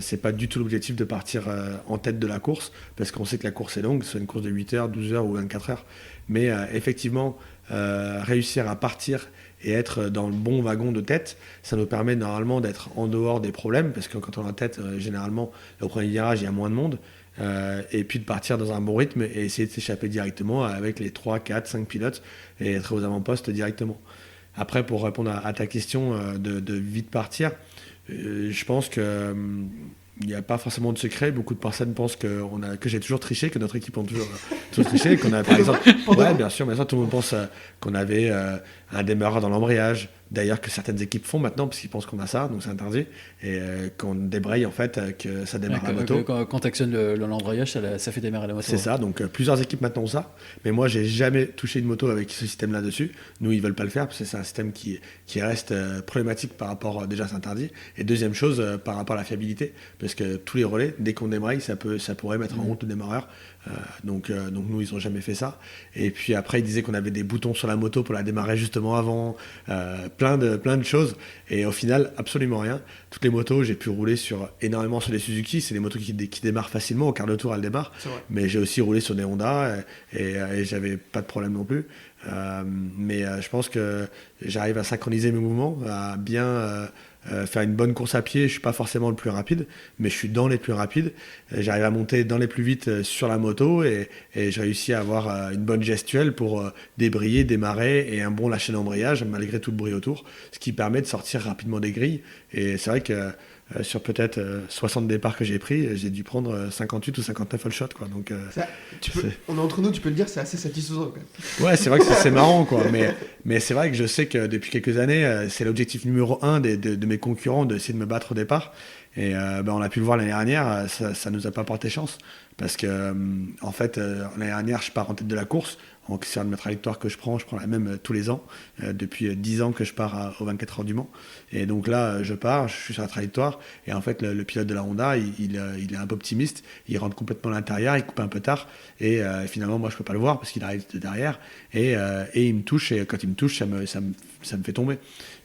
Speaker 8: C'est pas du tout l'objectif de partir en tête de la course, parce qu'on sait que la course est longue, c'est une course de 8 heures, 12 heures ou 24 heures. Mais effectivement, réussir à partir et être dans le bon wagon de tête, ça nous permet normalement d'être en dehors des problèmes, parce que quand on est en tête, généralement, au premier virage, il y a moins de monde. Et puis de partir dans un bon rythme et essayer de s'échapper directement avec les 3, 4, 5 pilotes et être aux avant-postes directement. Après, pour répondre à ta question de vite partir, je pense que il n'y a pas forcément de secret. Beaucoup de personnes pensent que j'ai toujours triché, que notre équipe a toujours triché, qu'on a par exemple... Ouais, bien sûr, mais ça, tout le monde pense qu'on avait un démarreur dans l'embrayage. D'ailleurs, que certaines équipes font maintenant, parce qu'ils pensent qu'on a ça, donc c'est interdit. Et qu'on débraye, en fait, que ça démarre la moto.
Speaker 9: Quand tu actionnes l'embrayage, ça fait démarrer la moto.
Speaker 8: C'est ça, donc plusieurs équipes maintenant ont ça. Mais moi, j'ai jamais touché une moto avec ce système là-dessus. Nous, ils veulent pas le faire, parce que c'est un système qui reste problématique par rapport... déjà, c'est interdit. Et deuxième chose, par rapport à la fiabilité. Parce que tous les relais, dès qu'on débraye, ça pourrait mettre en route le démarreur. Donc nous, ils n'ont jamais fait ça. Et puis après, ils disaient qu'on avait des boutons sur la moto pour la démarrer justement avant, plein de choses. Et au final, absolument rien. Toutes les motos, j'ai pu rouler énormément sur les Suzuki. C'est des motos qui démarrent facilement. Au quart de tour, elles démarrent. Mais j'ai aussi roulé sur des Honda et j'avais pas de problème non plus. Mais je pense que j'arrive à synchroniser mes mouvements, à bien... faire une bonne course à pied, je suis pas forcément le plus rapide, mais je suis dans les plus rapides. J'arrive à monter dans les plus vite sur la moto et je réussis à avoir une bonne gestuelle pour débrayer, démarrer et un bon lâcher d'embrayage malgré tout le bruit autour, ce qui permet de sortir rapidement des grilles. Et c'est vrai que sur peut-être 60 départs que j'ai pris, j'ai dû prendre 58 ou 59 all shots, quoi. Donc,
Speaker 7: on est entre nous, tu peux le dire, c'est assez satisfaisant quand même.
Speaker 8: Ouais, c'est vrai que c'est marrant, quoi. Mais c'est vrai que je sais que depuis quelques années, c'est l'objectif numéro 1 de mes concurrents d'essayer de me battre au départ. Et on a pu le voir l'année dernière, ça nous a pas porté chance. Parce que, en fait, l'année dernière, je pars en tête de la course. C'est une trajectoire que je prends la même tous les ans. Depuis 10 ans que je pars aux 24 heures du Mans. Et donc là, je pars, je suis sur la trajectoire. Et en fait, le pilote de la Honda, il est un peu optimiste. Il rentre complètement à l'intérieur, il coupe un peu tard. Et finalement, moi, je peux pas le voir parce qu'il arrive de derrière. Et il me touche. Et quand il me touche, ça me fait tomber.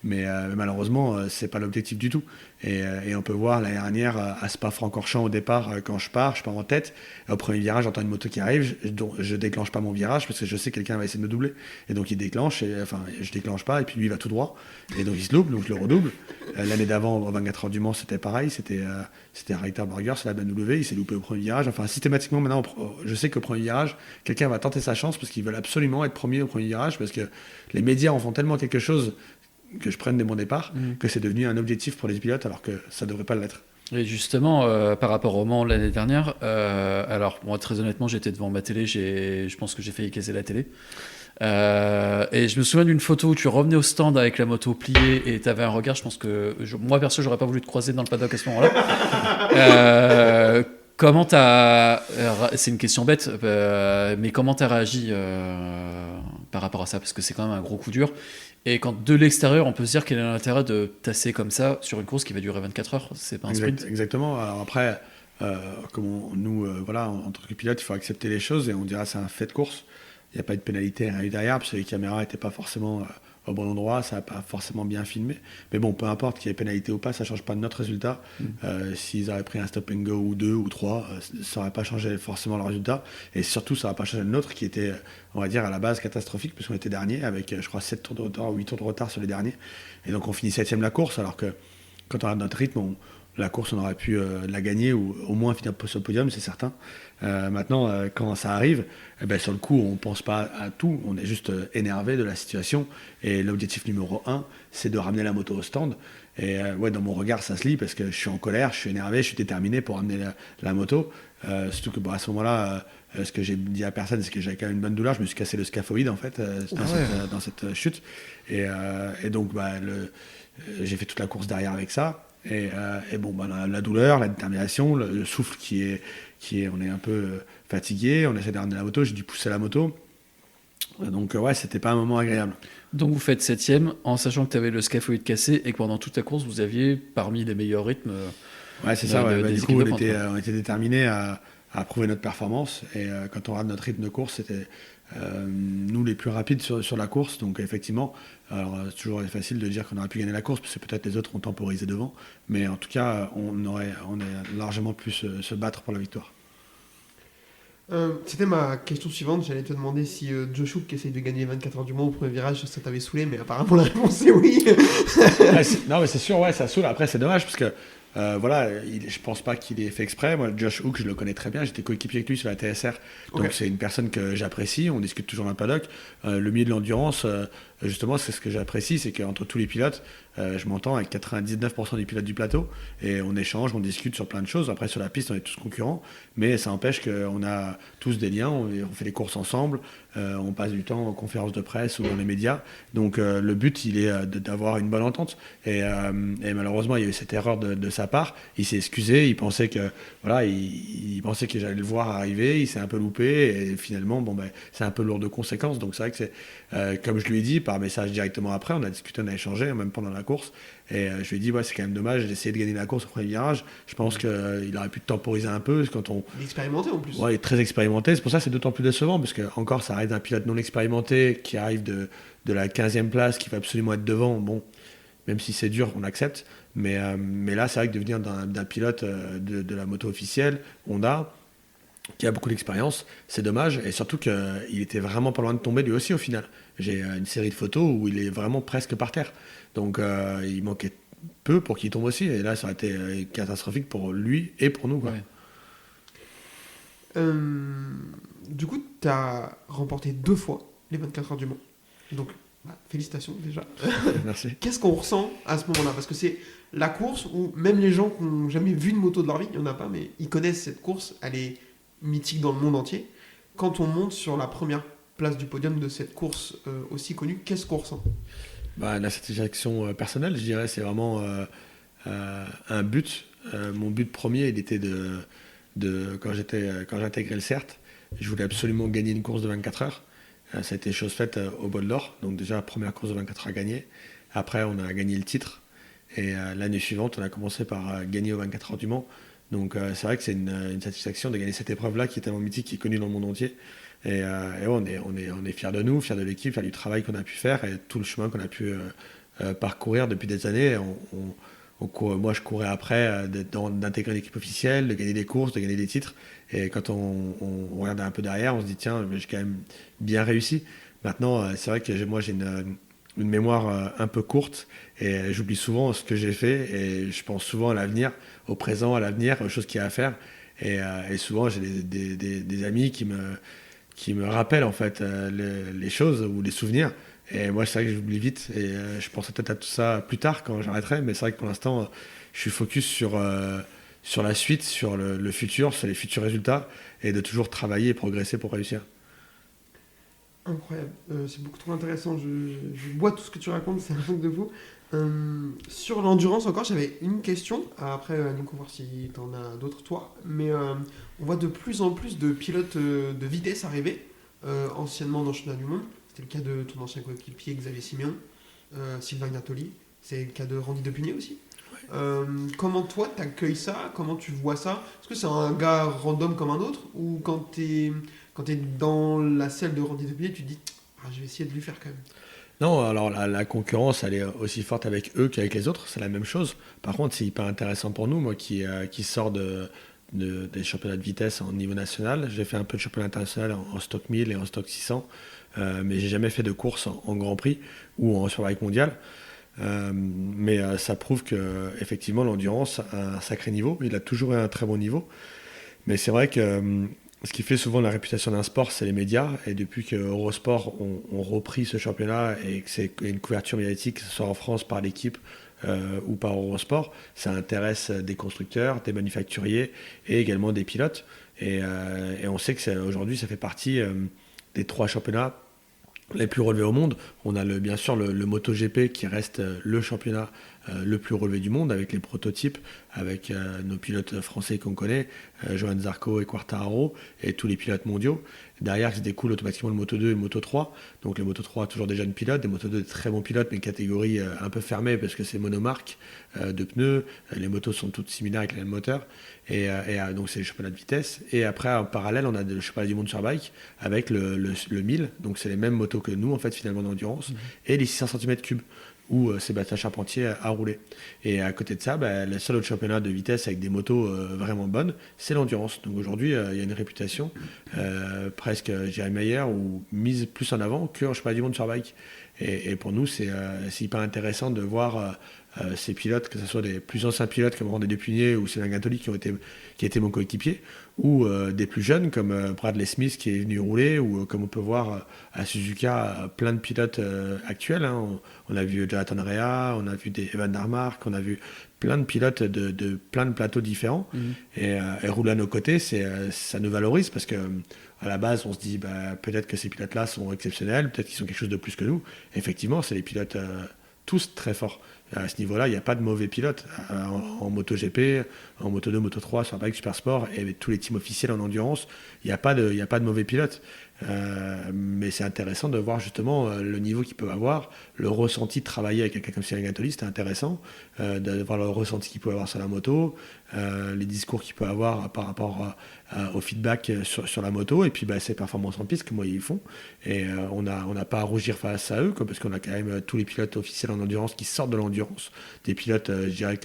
Speaker 8: Mais malheureusement, c'est pas l'objectif du tout. Et on peut voir l'année dernière à Spa-Francorchamps au départ, quand je pars en tête. Au premier virage, j'entends une moto qui arrive. Je déclenche pas mon virage parce que je sais que quelqu'un va essayer de me doubler. Et donc il déclenche. Je déclenche pas. Et puis lui, il va tout droit. Et donc il se loupe. Donc je le redouble. L'année d'avant, au 24 heures du Mans, c'était pareil. C'était Reiter Berger, c'est la BMW. Il s'est loupé au premier virage. Enfin, systématiquement, maintenant, je sais qu'au premier virage, quelqu'un va tenter sa chance parce qu'ils veulent absolument être premier au premier virage parce que les médias en font tellement quelque chose que je prenne dès mon départ, que c'est devenu un objectif pour les pilotes alors que ça devrait pas l'être.
Speaker 9: Et justement, par rapport au Mans l'année dernière, alors moi très honnêtement j'étais devant ma télé, je pense que j'ai failli casser la télé. Et je me souviens d'une photo où tu revenais au stand avec la moto pliée et tu avais un regard, je pense que moi perso j'aurais pas voulu te croiser dans le paddock à ce moment-là. Comment c'est une question bête, mais comment t'as réagi par rapport à ça? Parce que c'est quand même un gros coup dur. Et quand de l'extérieur, on peut se dire quel est l'intérêt de tasser comme ça sur une course qui va durer 24 heures, c'est pas un sprint.
Speaker 8: Exactement. Alors après, nous, en tant que pilote, il faut accepter les choses et on dira c'est un fait de course. Il n'y a pas de pénalité rien derrière parce que les caméras n'étaient pas forcément au bon endroit, ça n'a pas forcément bien filmé. Mais bon, peu importe qu'il y ait pénalité ou pas, ça ne change pas de notre résultat. S'ils auraient pris un stop and go ou 2 ou 3, ça n'aurait pas changé forcément le résultat. Et surtout, ça n'aurait pas changé le nôtre qui était, on va dire, à la base catastrophique puisqu'on était dernier avec, je crois, 7 tours de retard ou 8 tours de retard sur les derniers. Et donc, on finit 7ème la course alors que quand on a notre rythme, la course, on aurait pu la gagner ou au moins finir sur le podium, c'est certain. Maintenant, quand ça arrive, sur le coup, on ne pense pas à tout. On est juste énervé de la situation. Et l'objectif numéro 1, c'est de ramener la moto au stand. Et dans mon regard, ça se lit parce que je suis en colère, je suis énervé, je suis déterminé pour ramener la moto. Surtout que à ce moment-là, ce que j'ai dit à personne, c'est que j'avais quand même une bonne douleur. Je me suis cassé le scaphoïde en fait dans cette chute. Et donc, j'ai fait toute la course derrière avec ça. La douleur, la détermination, le souffle qui est, on est un peu fatigué, on essaie de ramener la moto, j'ai dû pousser la moto. Donc c'était pas un moment agréable.
Speaker 9: Donc vous faites 7ème en sachant que tu avais le scaphoïde cassé et que pendant toute la course vous aviez parmi les meilleurs rythmes.
Speaker 8: Ouais, c'est ça. Du coup, on était déterminés à prouver notre performance et quand on regarde notre rythme de course, c'était nous les plus rapides sur la course. Donc effectivement, alors c'est toujours facile de dire qu'on aurait pu gagner la course parce que peut-être les autres ont temporisé devant, mais en tout cas on est largement plus se battre pour la victoire.
Speaker 7: C'était ma question suivante, j'allais te demander si Josh Hook qui essaye de gagner 24 heures du Mans au premier virage, ça t'avait saoulé, mais apparemment la réponse est oui.
Speaker 8: Non mais c'est sûr, ça saoule. Après c'est dommage parce que je pense pas qu'il ait fait exprès. Moi, Josh Hook, je le connais très bien. J'étais coéquipier avec lui sur la TSR. Donc, c'est une personne que j'apprécie. On discute toujours dans le paddock. Le milieu de l'endurance, justement, c'est ce que j'apprécie. C'est qu'entre tous les pilotes, je m'entends avec 99% des pilotes du plateau. Et on échange, on discute sur plein de choses. Après, sur la piste, on est tous concurrents. Mais ça empêche qu'on a tous des liens. On fait des courses ensemble. On passe du temps en conférences de presse ou dans les médias. Donc, le but, il est d'avoir une bonne entente. Et malheureusement, il y a eu cette erreur de sa part. Il s'est excusé, il pensait que il pensait que j'allais le voir arriver, il s'est un peu loupé et finalement c'est un peu lourd de conséquences. Donc c'est vrai que c'est comme je lui ai dit par message directement après, on a discuté, on a échangé même pendant la course et je lui ai dit c'est quand même dommage d'essayer de gagner la course au premier virage. Je pense qu'il aurait pu temporiser un peu quand on
Speaker 7: il est expérimenté en plus.
Speaker 8: Il est très expérimenté, c'est pour ça que c'est d'autant plus décevant parce que encore ça reste un pilote non expérimenté qui arrive de la 15e place, qui va absolument être devant. Même si c'est dur, on accepte. Mais là, c'est vrai que de venir d'un pilote de la moto officielle, Honda, qui a beaucoup d'expérience, c'est dommage. Et surtout qu'il était vraiment pas loin de tomber lui aussi au final. J'ai une série de photos où il est vraiment presque par terre. Donc il manquait peu pour qu'il tombe aussi. Et là, ça aurait été catastrophique pour lui et pour nous.
Speaker 7: Ouais. Du coup, tu as remporté 2 fois les 24 heures du Mans. Donc, félicitations déjà.
Speaker 8: Merci.
Speaker 7: Qu'est-ce qu'on ressent à ce moment-là? Parce que c'est la course où même les gens qui n'ont jamais vu de moto de leur vie, il n'y en a pas, mais ils connaissent cette course, elle est mythique dans le monde entier. Quand on monte sur la première place du podium de cette course aussi connue, qu'est-ce qu'on ressent?
Speaker 8: La satisfaction personnelle, je dirais, c'est vraiment un but Mon but premier, il était quand j'ai intégré le CERT, je voulais absolument gagner une course de 24 heures. Ça a été chose faite au Bol d'Or. Donc déjà, première course de 24 heures à gagner. Après, on a gagné le titre. Et l'année suivante, on a commencé par gagner aux 24 heures du Mans. Donc c'est vrai que c'est une satisfaction de gagner cette épreuve-là qui est tellement mythique, qui est connue dans le monde entier. Et on est fiers de nous, fiers de l'équipe, fiers du travail qu'on a pu faire et tout le chemin qu'on a pu parcourir depuis des années. Moi, je courais après d'intégrer l'équipe officielle, de gagner des courses, de gagner des titres. Et quand on regarde un peu derrière, on se dit tiens, j'ai quand même bien réussi. Maintenant, c'est vrai que moi, j'ai une mémoire un peu courte et j'oublie souvent ce que j'ai fait et je pense souvent à l'avenir, au présent, à l'avenir, aux choses qu'il y a à faire. Et souvent, j'ai des amis qui me rappellent en fait les choses ou les souvenirs. Et moi, c'est vrai que j'oublie vite et je penserai peut-être à tout ça plus tard quand j'arrêterai. Mais c'est vrai que pour l'instant, je suis focus sur la suite, sur le futur, sur les futurs résultats et de toujours travailler et progresser pour réussir.
Speaker 7: Incroyable, c'est beaucoup trop intéressant. Je bois tout ce que tu racontes, c'est un truc de fou. Sur l'endurance encore, j'avais une question. Après, Nico, voir si tu en as d'autres toi. Mais on voit de plus en plus de pilotes de vitesse arriver, anciennement dans le championnat du monde. C'était le cas de ton ancien coéquipier Xavier Siméon, Sylvain Gattoli. C'est le cas de Randy Depugné aussi. Comment toi t'accueilles ça? Comment tu vois ça? Est-ce que c'est un gars random comme un autre? Ou quand t'es dans la selle de Randy Depugné, tu te dis je vais essayer de lui faire quand même?
Speaker 8: Non, alors la concurrence, elle est aussi forte avec eux qu'avec les autres, c'est la même chose. Par contre, c'est hyper intéressant pour nous, moi qui sors des championnats de vitesse en niveau national. J'ai fait un peu de championnat international en stock 1000 et en stock 600, mais j'ai jamais fait de course en Grand Prix ou en Superbike mondial. Mais ça prouve que effectivement l'endurance a un sacré niveau. Il a toujours eu un très bon niveau. Mais c'est vrai que ce qui fait souvent la réputation d'un sport, c'est les médias. Et depuis que Eurosport ont repris ce championnat et que c'est une couverture médiatique, que ce soit en France par l'équipe ou par Eurosport, ça intéresse des constructeurs, des manufacturiers et également des pilotes. Et on sait que aujourd'hui, ça fait partie des 3 championnats les plus relevés au monde. On a bien sûr le MotoGP qui reste le championnat le plus relevé du monde avec les prototypes, avec nos pilotes français qu'on connaît, Johan Zarco et Quartararo et tous les pilotes mondiaux. Derrière, se découle automatiquement le Moto2 et le Moto3. Donc le Moto3 toujours des jeunes pilotes, des Moto2 des très bons pilotes, mais une catégorie un peu fermée parce que c'est monomarque de pneus. Les motos sont toutes similaires avec les mêmes moteurs. Et donc c'est les championnats de vitesse. Et après, en parallèle, on a le championnat du monde sur bike avec le 1000. Donc c'est les mêmes motos que nous, en fait, finalement, d'endurance. Et les 600 cm3 où Sébastien Charpentier a roulé. Et à côté de ça, le seul autre championnat de vitesse avec des motos vraiment bonnes, c'est l'endurance. Donc aujourd'hui, il y a une réputation presque, je dirais, meilleure ou mise plus en avant qu'en championnat du monde sur bike. Et pour nous, c'est hyper intéressant de voir ces pilotes, que ce soit des plus anciens pilotes comme Randy Depugné ou Sylvain Gattoli qui a été mon coéquipier, ou des plus jeunes comme Bradley Smith qui est venu rouler, ou comme on peut voir à Suzuka, plein de pilotes actuels. Hein. On a vu Jonathan Rea, on a vu des Evan Darmark, on a vu plein de pilotes de plein de plateaux différents. Et rouler à nos côtés, ça nous valorise parce que à la base, on se dit peut-être que ces pilotes-là sont exceptionnels, peut-être qu'ils sont quelque chose de plus que nous. Et effectivement, c'est des pilotes tous très forts. À ce niveau-là, il n'y a pas de mauvais pilotes. En MotoGP, en Moto2, Moto3, sur bike Super Sport et avec tous les teams officiels en endurance, il n'y a pas de mauvais pilotes. Mais c'est intéressant de voir justement le niveau qu'ils peuvent avoir, le ressenti de travailler avec quelqu'un comme Sylvain Gattoli, c'était intéressant, de voir le ressenti qu'il peut avoir sur la moto, les discours qu'il peut avoir par rapport au feedback sur la moto, et puis ses performances en piste, comment ils font. Et on n'a pas à rougir face à eux, parce qu'on a quand même tous les pilotes officiels en endurance qui sortent de l'endurance, des pilotes, je dirais,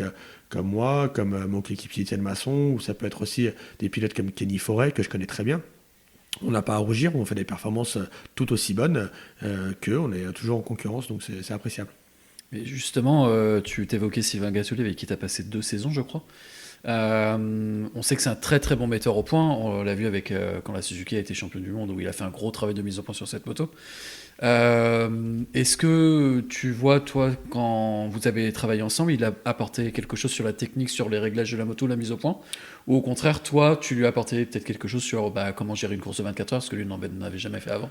Speaker 8: comme moi, comme mon coéquipier Étienne Masson, ou ça peut être aussi des pilotes comme Kenny Forêt, que je connais très bien. On n'a pas à rougir, on fait des performances tout aussi bonnes qu'eux, on est toujours en concurrence, donc c'est appréciable.
Speaker 9: Mais justement, tu t'évoquais Sylvain Gattoli avec qui tu as passé 2 saisons, je crois. On sait que c'est un très très bon metteur au point, on l'a vu avec quand la Suzuki a été champion du monde, où il a fait un gros travail de mise au point sur cette moto. Est-ce que tu vois, toi, quand vous avez travaillé ensemble, il a apporté quelque chose sur la technique, sur les réglages de la moto, la mise au point, ou au contraire, toi, tu lui as apporté peut-être quelque chose sur comment gérer une course de 24 heures, parce que lui n'avait jamais fait avant?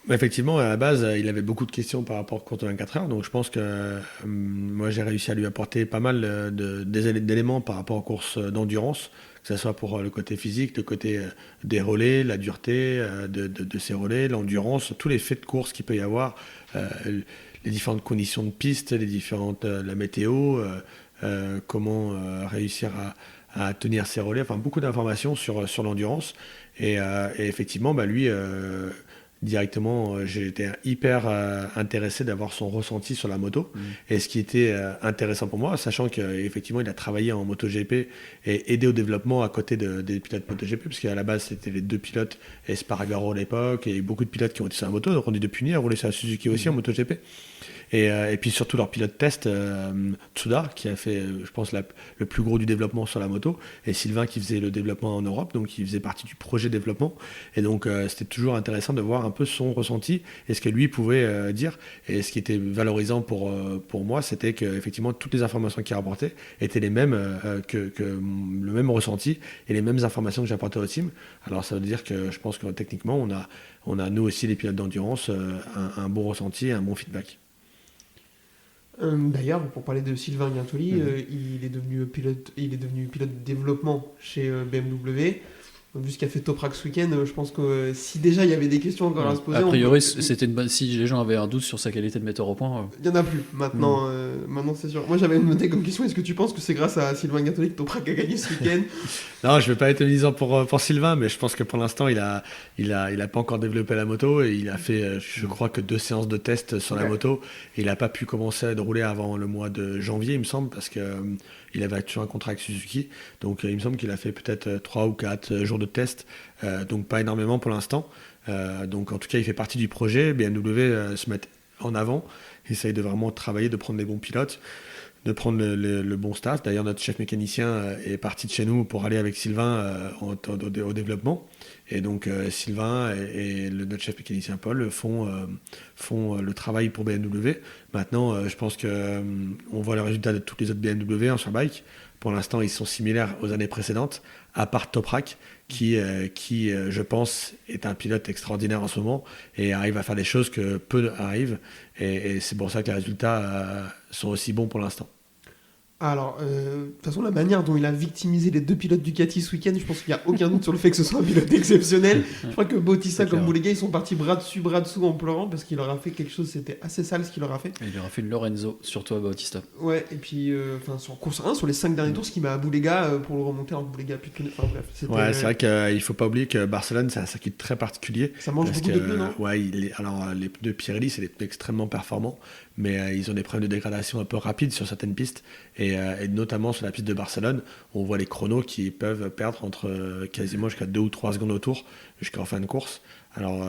Speaker 8: Effectivement, à la base, il avait beaucoup de questions par rapport aux courses de 24 heures. Donc, je pense que moi, j'ai réussi à lui apporter pas mal d'éléments par rapport aux courses d'endurance, que ce soit pour le côté physique, le côté des relais, la dureté de ces relais, l'endurance, tous les faits de course qu'il peut y avoir, les différentes conditions de piste, la météo, comment réussir à tenir ses relais, enfin beaucoup d'informations sur l'endurance. Et effectivement, lui, directement, j'ai été hyper intéressé d'avoir son ressenti sur la moto. Et ce qui était intéressant pour moi, sachant qu'effectivement, il a travaillé en MotoGP et aidé au développement à côté des pilotes MotoGP, parce qu'à la base, c'était les 2 pilotes, Espargaro à l'époque, et beaucoup de pilotes qui ont été sur la moto, donc on est depuis à rouler sur la Suzuki aussi en MotoGP. Et puis surtout leur pilote test, Tsuda, qui a fait, je pense, le plus gros du développement sur la moto, et Sylvain qui faisait le développement en Europe, donc il faisait partie du projet développement. Et donc c'était toujours intéressant de voir un peu son ressenti et ce que lui pouvait dire. Et ce qui était valorisant pour moi, c'était qu'effectivement toutes les informations qu'il rapportait étaient les mêmes, que le même ressenti et les mêmes informations que j'apportais au team. Alors ça veut dire que je pense que techniquement, on a nous aussi les pilotes d'endurance, un bon ressenti et un bon feedback.
Speaker 7: D'ailleurs, pour parler de Sylvain Guintoli, il est devenu pilote de développement chez BMW. Vu ce qu'a fait Toprak ce week-end, je pense que si déjà il y avait des questions encore à se poser...
Speaker 9: A priori, c'était une bonne... si les gens avaient un doute sur sa qualité de metteur au point...
Speaker 7: Il n'y en a plus, maintenant, maintenant c'est sûr. Moi j'avais noté comme question, est-ce que tu penses que c'est grâce à Sylvain Guintoli que Toprak a gagné ce week-end?
Speaker 8: Non, je ne vais pas être misant pour Sylvain, mais je pense que pour l'instant, il a pas encore développé la moto et il a fait, je crois, que 2 séances de test sur la moto. Et il n'a pas pu commencer à rouler avant le mois de janvier, il me semble, parce que... il avait toujours un contrat avec Suzuki, donc il me semble qu'il a fait peut-être 3 ou 4 jours de test, donc pas énormément pour l'instant. Donc en tout cas, il fait partie du projet. BMW se met en avant, essaye de vraiment travailler, de prendre les bons pilotes, de prendre le bon staff. D'ailleurs, notre chef mécanicien est parti de chez nous pour aller avec Sylvain au développement. Et donc Sylvain et notre chef mécanicien Paul font le travail pour BMW. Maintenant, je pense qu'on voit le résultat de toutes les autres BMW en Superbike. Pour l'instant, ils sont similaires aux années précédentes, à part Toprak, qui je pense, est un pilote extraordinaire en ce moment et arrive à faire des choses que peu arrivent. Et c'est pour ça que les résultats sont aussi bons pour l'instant.
Speaker 7: Alors, de toute façon, la manière dont il a victimisé les 2 pilotes Ducati ce week-end, je pense qu'il n'y a aucun doute sur le fait que ce soit un pilote exceptionnel. Je crois que Bautista comme Boulega, ils sont partis bras dessus, bras dessous en pleurant parce qu'il leur a fait quelque chose, c'était assez sale ce qu'il leur a fait.
Speaker 9: Il leur a fait une Lorenzo, surtout à Bautista.
Speaker 7: Ouais, et puis sur course 1, sur les 5 derniers tours, ce qui m'a à Boulega pour le remonter, alors que Boulega a plus de pneus. Enfin bref, c'était...
Speaker 8: Ouais, c'est vrai qu'il ne faut pas oublier que Barcelone, c'est un circuit très particulier.
Speaker 7: Ça mange beaucoup de pneus, non?
Speaker 8: Ouais, alors les pneus Pirelli, c'est des pneus extrêmement performants, mais ils ont des problèmes de dégradation un peu rapides sur certaines pistes, et notamment sur la piste de Barcelone, on voit les chronos qui peuvent perdre entre quasiment jusqu'à 2 ou 3 secondes au tour, jusqu'en fin de course. Alors,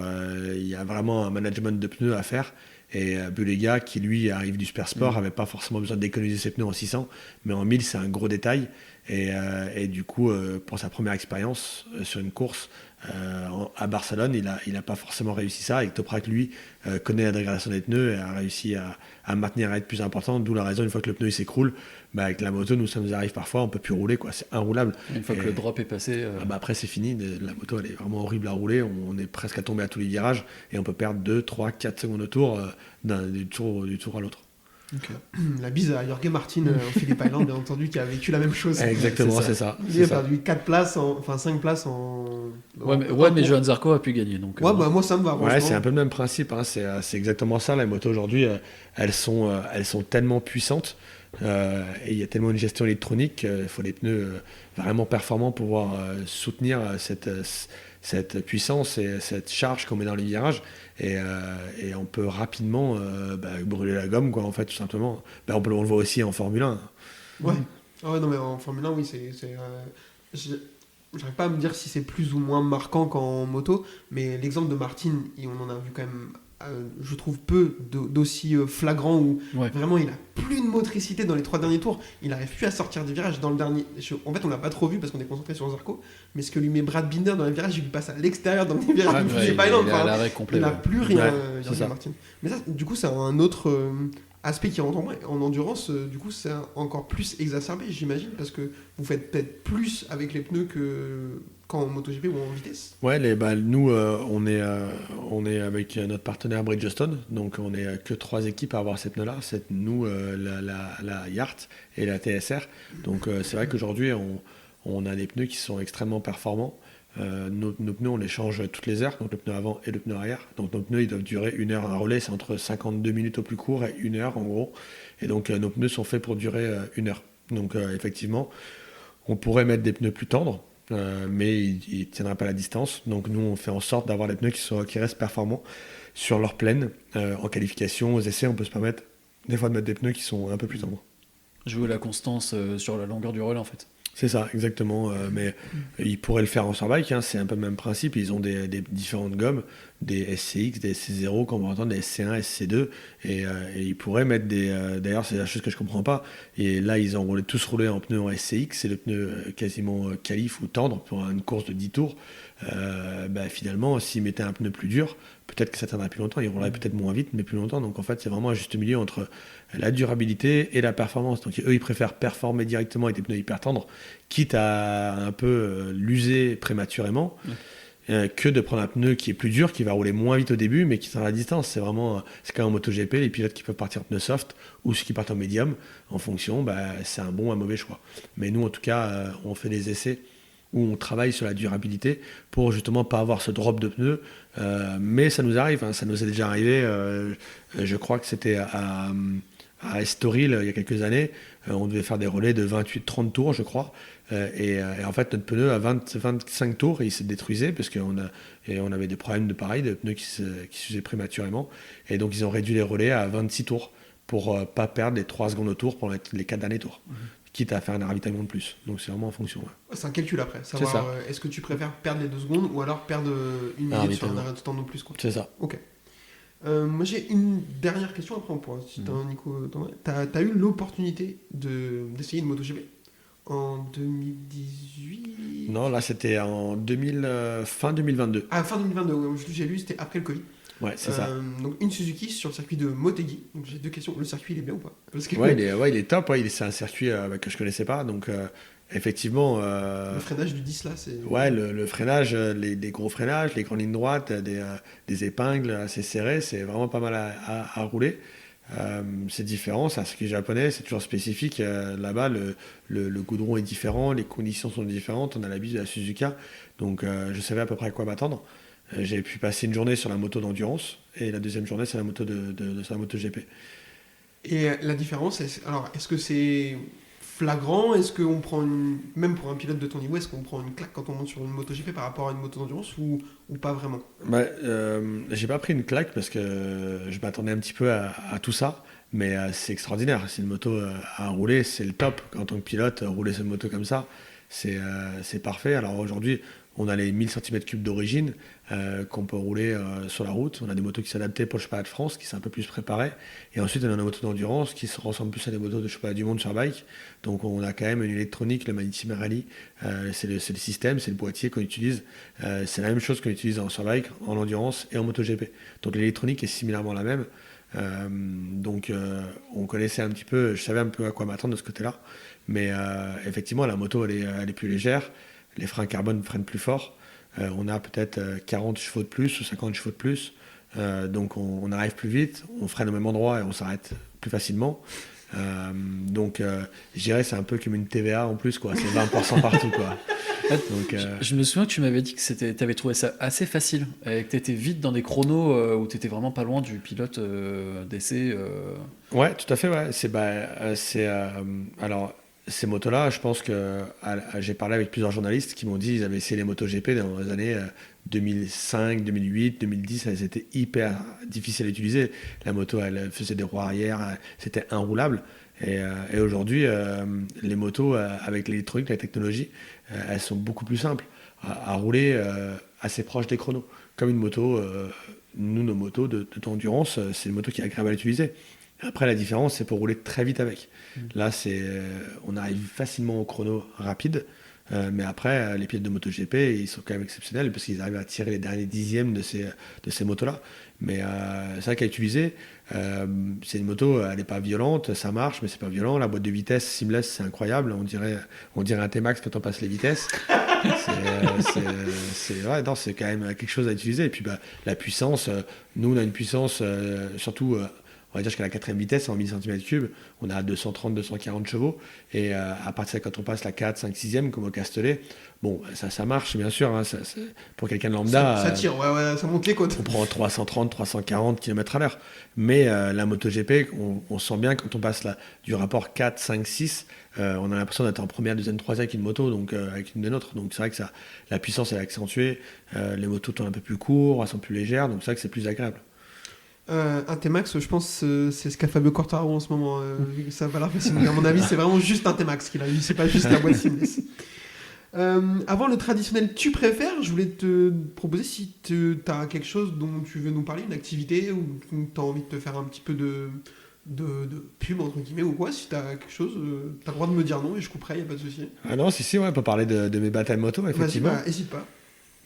Speaker 8: il y a vraiment un management de pneus à faire. Et Boulega, qui lui arrive du Super Sport, n'avait pas forcément besoin d'économiser ses pneus en 600, mais en 1000, c'est un gros détail. Et du coup, pour sa première expérience sur une course à Barcelone, il n'a pas forcément réussi ça. Et Toprak, lui, connaît la dégradation des pneus et a réussi à maintenir un être plus important. D'où la raison, une fois que le pneu il s'écroule, avec la moto, ça nous arrive parfois, on ne peut plus rouler, quoi. C'est inroulable.
Speaker 9: Une fois que le drop est passé...
Speaker 8: après, c'est fini. La moto, elle est vraiment horrible à rouler. On est presque à tomber à tous les virages et on peut perdre 2, 3, 4 secondes au tour du tour à l'autre.
Speaker 7: Okay. La bise à Jorge Martin au Phillip Island, bien entendu, qui a vécu la même chose.
Speaker 8: Exactement, c'est ça.
Speaker 7: Il a perdu 5 places en...
Speaker 9: mais Johan Zarco a pu gagner. Donc,
Speaker 7: moi ça me va.
Speaker 8: Ouais, c'est un peu le même principe. Hein. C'est exactement ça. Les motos aujourd'hui, elles sont tellement puissantes et il y a tellement une gestion électronique qu'il faut des pneus vraiment performants pour pouvoir soutenir cette puissance et cette charge qu'on met dans les virages. Et on peut rapidement brûler la gomme, quoi, en fait, tout simplement. On le voit aussi en Formule 1.
Speaker 7: Ouais. Non, mais en Formule 1, oui, j'arrive pas à me dire si c'est plus ou moins marquant qu'en moto, mais l'exemple de Martin, on en a vu quand même, je trouve, peu d'aussi flagrant où vraiment il a plus de motricité dans les 3 derniers tours, il n'arrive plus à sortir du virage dans le dernier. En fait, on l'a pas trop vu parce qu'on est concentré sur Zarco, mais ce que lui met Brad Binder dans les virages, il lui passe à l'extérieur dans les virages du Phillip Island. Il n'a plus rien, Martin. Mais ça, du coup, c'est un autre aspect qui rentre en endurance. Du coup, c'est encore plus exacerbé, j'imagine, parce que vous faites peut-être plus avec les pneus qu'en MotoGP ou en vitesse.
Speaker 8: Ouais, nous, on est avec notre partenaire Bridgestone, donc on est que 3 équipes à avoir ces pneus-là. C'est nous, la Yart et la TSR. Donc c'est vrai qu'aujourd'hui, on a des pneus qui sont extrêmement performants. Nos pneus, on les change toutes les heures, donc le pneu avant et le pneu arrière. Donc nos pneus, ils doivent durer 1 heure. Un relais, c'est entre 52 minutes au plus court et 1 heure en gros. Et donc nos pneus sont faits pour durer 1 heure. Donc effectivement, on pourrait mettre des pneus plus tendres, mais ils ne tiendraient pas la distance. Donc nous, on fait en sorte d'avoir des pneus qui restent performants sur leur plaine. En qualification, aux essais, on peut se permettre des fois de mettre des pneus qui sont un peu plus tendres.
Speaker 9: Jouer la constance sur la longueur du relais en fait.
Speaker 8: C'est ça, exactement. Mais ils pourraient le faire en Superbike, hein, c'est un peu le même principe. Ils ont des différentes gommes, des SCX, des SC0, comme on entend, des SC1, SC2. Et ils pourraient mettre des. D'ailleurs, c'est la chose que je ne comprends pas. Et là, ils ont tous roulé en pneu en SCX. C'est le pneu quasiment qualif ou tendre pour une course de 10 tours. Finalement, s'ils mettaient un pneu plus dur, peut-être que ça tiendrait plus longtemps. Ils rouleraient peut-être moins vite, mais plus longtemps. Donc en fait, c'est vraiment un juste milieu entre la durabilité et la performance. Donc eux, ils préfèrent performer directement avec des pneus hyper tendres, quitte à un peu l'user prématurément, que de prendre un pneu qui est plus dur, qui va rouler moins vite au début, mais qui tient la distance. C'est quand même en MotoGP, les pilotes qui peuvent partir en pneu soft ou ceux qui partent en médium, en fonction, c'est un bon ou un mauvais choix. Mais nous, en tout cas, on fait des essais où on travaille sur la durabilité pour justement pas avoir ce drop de pneus. Mais ça nous arrive, hein, ça nous est déjà arrivé. Je crois que c'était à Estoril il y a quelques années. On devait faire des relais de 28-30 tours, je crois. Et en fait, notre pneu à 25 tours, il se détruisait parce qu'on avait des problèmes de pneus qui s'usaient prématurément. Et donc, ils ont réduit les relais à 26 tours pour pas perdre les 3 secondes au tour pour les 4 derniers tours. Quitte à faire un ravitaillement de plus. Donc c'est vraiment en fonction. Ouais.
Speaker 7: C'est un calcul après. Savoir, est-ce que tu préfères perdre les 2 secondes ou alors perdre 1 minute sur un arrêt de temps de plus, quoi.
Speaker 8: C'est ça.
Speaker 7: Ok. Moi j'ai une dernière question après on pourra. Si Nico, t'as eu l'opportunité d'essayer une MotoGP en 2018.
Speaker 8: Non, là c'était en fin 2022.
Speaker 7: Ah, fin 2022, j'ai lu, c'était après le Covid.
Speaker 8: Ouais, c'est ça.
Speaker 7: Donc une Suzuki sur le circuit de Motegi. Donc j'ai 2 questions. Le circuit il est bien ou pas? Parce que...
Speaker 8: Ouais, il est top. Ouais, c'est un circuit que je connaissais pas. Donc effectivement.
Speaker 7: Le freinage du 10 là, c'est.
Speaker 8: Ouais, le freinage, les gros freinages, les grandes lignes droites, des épingles assez serrées, c'est vraiment pas mal à rouler. C'est différent, c'est un circuit japonais, c'est toujours spécifique. Là-bas, le goudron est différent, les conditions sont différentes. On a l'habitude de la Suzuka, donc je savais à peu près à quoi m'attendre. J'ai pu passer une journée sur la moto d'endurance et la deuxième journée sur la moto sur la moto GP.
Speaker 7: Et la différence, est-ce que c'est flagrant? Est-ce qu'on prend même pour un pilote de ton niveau, est-ce qu'on prend une claque quand on monte sur une moto GP par rapport à une moto d'endurance ou pas vraiment?
Speaker 8: J'ai pas pris une claque parce que je m'attendais un petit peu à tout ça, mais c'est extraordinaire. C'est une moto à rouler, c'est le top. En tant que pilote, rouler cette moto comme ça, c'est parfait. Alors aujourd'hui, on a les 1000 cm3 d'origine qu'on peut rouler sur la route. On a des motos qui s'adaptaient pour le championnat de France, qui sont un peu plus préparées. Et ensuite, on a des motos d'endurance qui se ressemblent plus à des motos de championnat du monde sur bike. Donc on a quand même une électronique, le Magneti Marelli. C'est le système, c'est le boîtier qu'on utilise. C'est la même chose qu'on utilise en surbike, en endurance et en MotoGP. Donc l'électronique est similairement la même. On connaissait un petit peu, je savais un peu à quoi m'attendre de ce côté-là. Mais effectivement, la moto, elle est plus légère. Les freins carbone freinent plus fort. On a peut-être 40 chevaux de plus ou 50 chevaux de plus. Donc on arrive plus vite, on freine au même endroit et on s'arrête plus facilement. Je dirais c'est un peu comme une TVA en plus, quoi. C'est 20% partout, quoi. Donc,
Speaker 9: je me souviens que tu m'avais dit que tu avais trouvé ça assez facile et que tu étais vite dans des chronos où tu étais vraiment pas loin du pilote d'essai.
Speaker 8: Ouais, tout à fait. Ouais. Alors, ces motos-là, je pense que j'ai parlé avec plusieurs journalistes qui m'ont dit qu'ils avaient essayé les motos GP dans les années 2005, 2008, 2010. Elles étaient hyper difficiles à utiliser. La moto, elle faisait des roues arrière, c'était inroulable. Et aujourd'hui, les motos, avec l'électronique, la technologie, elles sont beaucoup plus simples à rouler, assez proches des chronos. Comme une moto, nos motos d'endurance, c'est une moto qui est agréable à utiliser. Après, la différence, c'est pour rouler très vite avec. Là, on arrive facilement au chrono rapide. Mais après, les pilotes de MotoGP, ils sont quand même exceptionnels parce qu'ils arrivent à tirer les derniers dixièmes de ces motos-là. Mais c'est vrai qu'à utiliser, c'est une moto, elle n'est pas violente, ça marche, mais c'est pas violent. La boîte de vitesse seamless, c'est incroyable. On dirait un T-Max quand on passe les vitesses. Ouais, non, c'est quand même quelque chose à utiliser. Et puis la puissance, nous on a une puissance, surtout, on va dire jusqu'à la 4ème vitesse, en 1000 cm3, on a 230-240 chevaux. Et à partir de quand on passe la 4, 5, 6e, comme au Castellet, bon, ça marche bien sûr. Hein, pour quelqu'un de lambda,
Speaker 7: Ça tire, ouais, ça monte les côtes.
Speaker 8: on prend 330, 340 km/h. Mais la MotoGP, on sent bien quand on passe du rapport 4, 5, 6, on a l'impression d'être en première, deuxième, troisième avec une moto, donc avec une des nôtres. Donc c'est vrai que la puissance est accentuée, les motos tournent un peu plus court, elles sont plus légères, donc c'est vrai que c'est plus agréable.
Speaker 7: Un T-Max, je pense, c'est ce qu'a Fabio Quartararo en ce moment, vu que ça va la facile. À mon avis, c'est vraiment juste un T-Max qu'il a eu, c'est pas juste la boîte seamless. Avant le traditionnel tu préfères, je voulais te proposer si tu as quelque chose dont tu veux nous parler, une activité ou tu as envie de te faire un petit peu de pub entre guillemets ou quoi, si tu as quelque chose, tu as le droit de me dire non et je couperai, il n'y a pas de souci.
Speaker 8: Ah non, si, ouais, on peut parler de mes batailles moto, effectivement.
Speaker 7: Vas-y, hésite pas.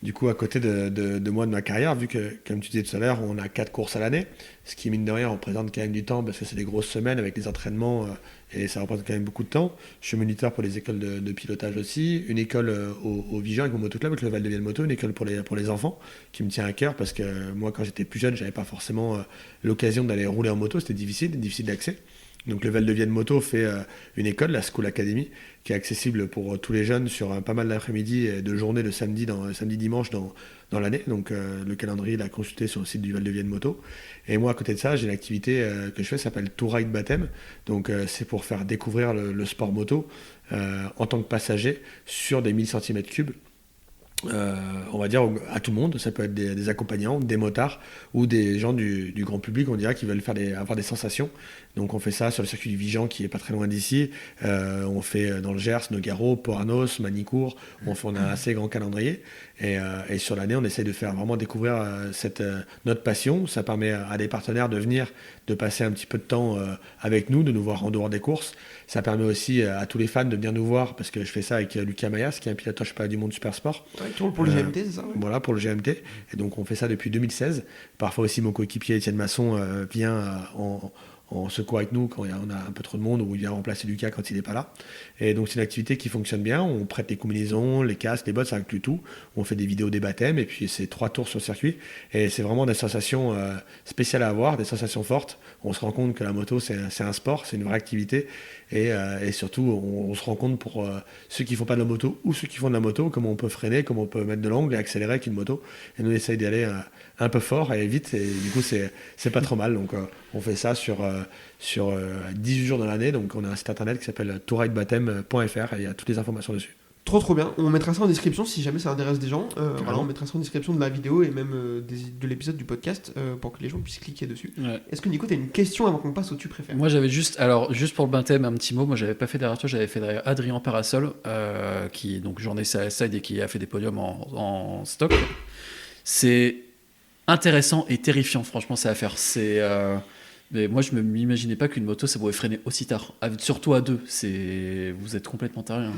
Speaker 8: Du coup, à côté de moi, de ma carrière, vu que, comme tu disais tout à l'heure, on a 4 courses à l'année, ce qui, mine de rien, représente quand même du temps, parce que c'est des grosses semaines avec les entraînements, et ça représente quand même beaucoup de temps. Je suis moniteur pour les écoles de pilotage aussi, une école au Vigan avec mon motoclub, avec le Val de Vienne Moto, une école pour les enfants, qui me tient à cœur, parce que moi, quand j'étais plus jeune, j'avais pas forcément l'occasion d'aller rouler en moto, c'était difficile d'accès. Donc le Val de Vienne Moto fait une école, la School Academy, qui est accessible pour tous les jeunes sur pas mal d'après-midi et de journées le samedi, dimanche dans l'année. Donc le calendrier, il a consulté sur le site du Val de Vienne Moto. Et moi, à côté de ça, j'ai une activité que je fais, ça s'appelle Tour Ride Baptême. Donc c'est pour faire découvrir le sport moto en tant que passager sur des 1000 cm3. On va dire à tout le monde, ça peut être des accompagnants, des motards ou des gens du grand public, on dirait, qui veulent avoir des sensations. Donc on fait ça sur le circuit du Vigan qui est pas très loin d'ici, on fait dans le Gers, Nogaro, Port-Arnos, Manicourt, on a un assez grand calendrier et sur l'année on essaie de faire vraiment découvrir notre passion. Ça permet à des partenaires de venir, de passer un petit peu de temps avec nous, de nous voir en dehors des courses. Ça permet aussi à tous les fans de venir nous voir, parce que je fais ça avec Lucas Mayas, qui est un pilote champion du monde super sport.
Speaker 7: Ouais, qui roule pour le GMT, c'est ça, ouais.
Speaker 8: Voilà, pour le GMT. Et donc on fait ça depuis 2016. Parfois aussi mon coéquipier Étienne Masson vient en secours avec nous quand on a un peu trop de monde, ou il vient remplacer Lucas quand il n'est pas là. Et donc c'est une activité qui fonctionne bien. On prête les combinaisons, les casques, les bottes, ça inclut tout. On fait des vidéos des baptêmes et puis c'est 3 tours sur le circuit. Et c'est vraiment des sensations spéciales à avoir, des sensations fortes. On se rend compte que la moto c'est un sport, c'est une vraie activité. Et surtout, on se rend compte pour ceux qui ne font pas de la moto ou ceux qui font de la moto, comment on peut freiner, comment on peut mettre de l'angle et accélérer avec une moto. Et nous, on essaye d'y aller un peu fort et vite. Et du coup, c'est pas trop mal. Donc, on fait ça sur 18 jours dans l'année. Donc, on a un site internet qui s'appelle tourridebaptême.fr et il y a toutes les informations dessus.
Speaker 7: Trop bien, on mettra ça en description si jamais ça intéresse des gens. Voilà, on mettra ça en description de la vidéo et même de l'épisode du podcast pour que les gens puissent cliquer dessus. Ouais. Est-ce que Nico, tu as une question avant qu'on passe au tu préfères ?
Speaker 9: Moi j'avais juste pour le baptême, un petit mot. Moi j'avais pas fait derrière toi, j'avais fait derrière Adrien Parasol, qui donc journée side et qui a fait des podiums en stock. C'est intéressant et terrifiant, franchement, ça à faire. Mais moi, je ne m'imaginais pas qu'une moto, ça pouvait freiner aussi tard. Surtout à deux. Vous êtes complètement taré. Hein.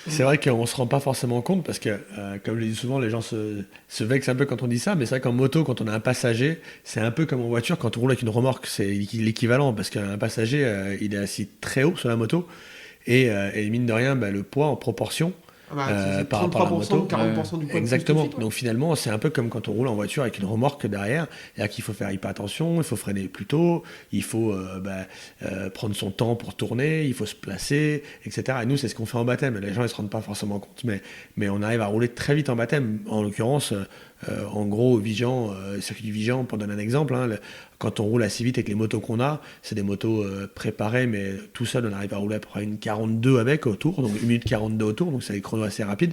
Speaker 8: C'est vrai qu'on ne se rend pas forcément compte parce que, comme je le dis souvent, les gens se vexent un peu quand on dit ça. Mais c'est vrai qu'en moto, quand on a un passager, c'est un peu comme en voiture. Quand on roule avec une remorque, c'est l'équivalent. Parce qu'un passager, il est assis très haut sur la moto. Et mine de rien, le poids en proportion...
Speaker 7: c'est
Speaker 8: par rapport à la moto,
Speaker 7: 40% du poids.
Speaker 8: Exactement. Donc finalement, c'est un peu comme quand on roule en voiture avec une remorque derrière. C'est-à-dire qu'il faut faire hyper attention, il faut freiner plus tôt, il faut prendre son temps pour tourner, il faut se placer, etc. Et nous, c'est ce qu'on fait en baptême. Les gens ne se rendent pas forcément compte, mais on arrive à rouler très vite en baptême. En l'occurrence, en gros, Vigan, circuit du Vigan, pour donner un exemple, quand on roule assez vite avec les motos qu'on a, c'est des motos préparées, mais tout seul, on arrive à rouler à peu près une 42 avec autour, donc 1 minute 42 autour, donc c'est des chronos assez rapides.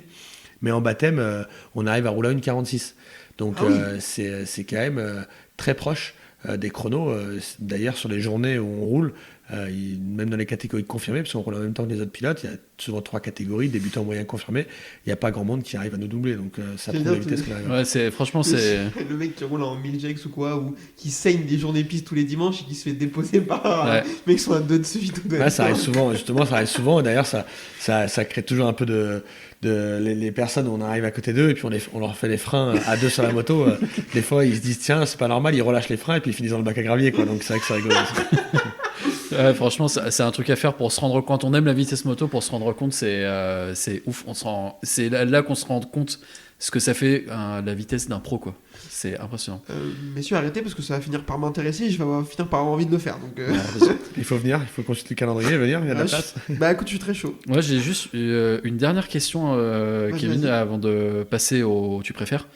Speaker 8: Mais en baptême, on arrive à rouler à une 46. Donc c'est quand même très proche des chronos. D'ailleurs, sur les journées où on roule, même dans les catégories confirmées, parce qu'on roule en même temps que les autres pilotes, il y a souvent 3 catégories, débutant, moyen, confirmé. Il n'y a pas grand monde qui arrive à nous doubler, donc ça
Speaker 7: C'est
Speaker 8: prouve la
Speaker 7: bien,
Speaker 8: vitesse
Speaker 7: tu-
Speaker 8: qu'on arrive.
Speaker 9: Ouais, franchement, c'est.
Speaker 7: Le mec qui roule en 1000 jacks ou quoi, ou qui saigne des journées piste tous les dimanches et qui se fait déposer par
Speaker 9: Ouais.
Speaker 7: mec qui sont à 2 de suite.
Speaker 8: Ouais, ça arrive souvent, justement, ça arrive souvent. D'ailleurs, ça crée toujours un peu les personnes, on arrive à côté d'eux et puis on leur fait les freins à 2 sur la moto. Des fois, ils se disent, tiens, c'est pas normal, ils relâchent les freins et puis ils finissent dans le bac à gravier, quoi. Donc c'est vrai que c'est rigolo.
Speaker 9: Ouais, franchement, c'est un truc à faire pour se rendre compte. On aime la vitesse moto, pour se rendre compte, c'est ouf. C'est là qu'on se rend compte ce que ça fait la vitesse d'un pro, quoi. C'est impressionnant.
Speaker 7: Messieurs, arrêtez parce que ça va finir par m'intéresser et je vais finir par avoir envie de le faire. Donc,
Speaker 8: Il faut venir, il faut consulter le calendrier, venir, il y a de la place.
Speaker 7: Bah écoute, je suis très chaud.
Speaker 9: Moi, j'ai juste une dernière question, Kevin,
Speaker 7: vas-y.
Speaker 9: avant de passer au tu préfères.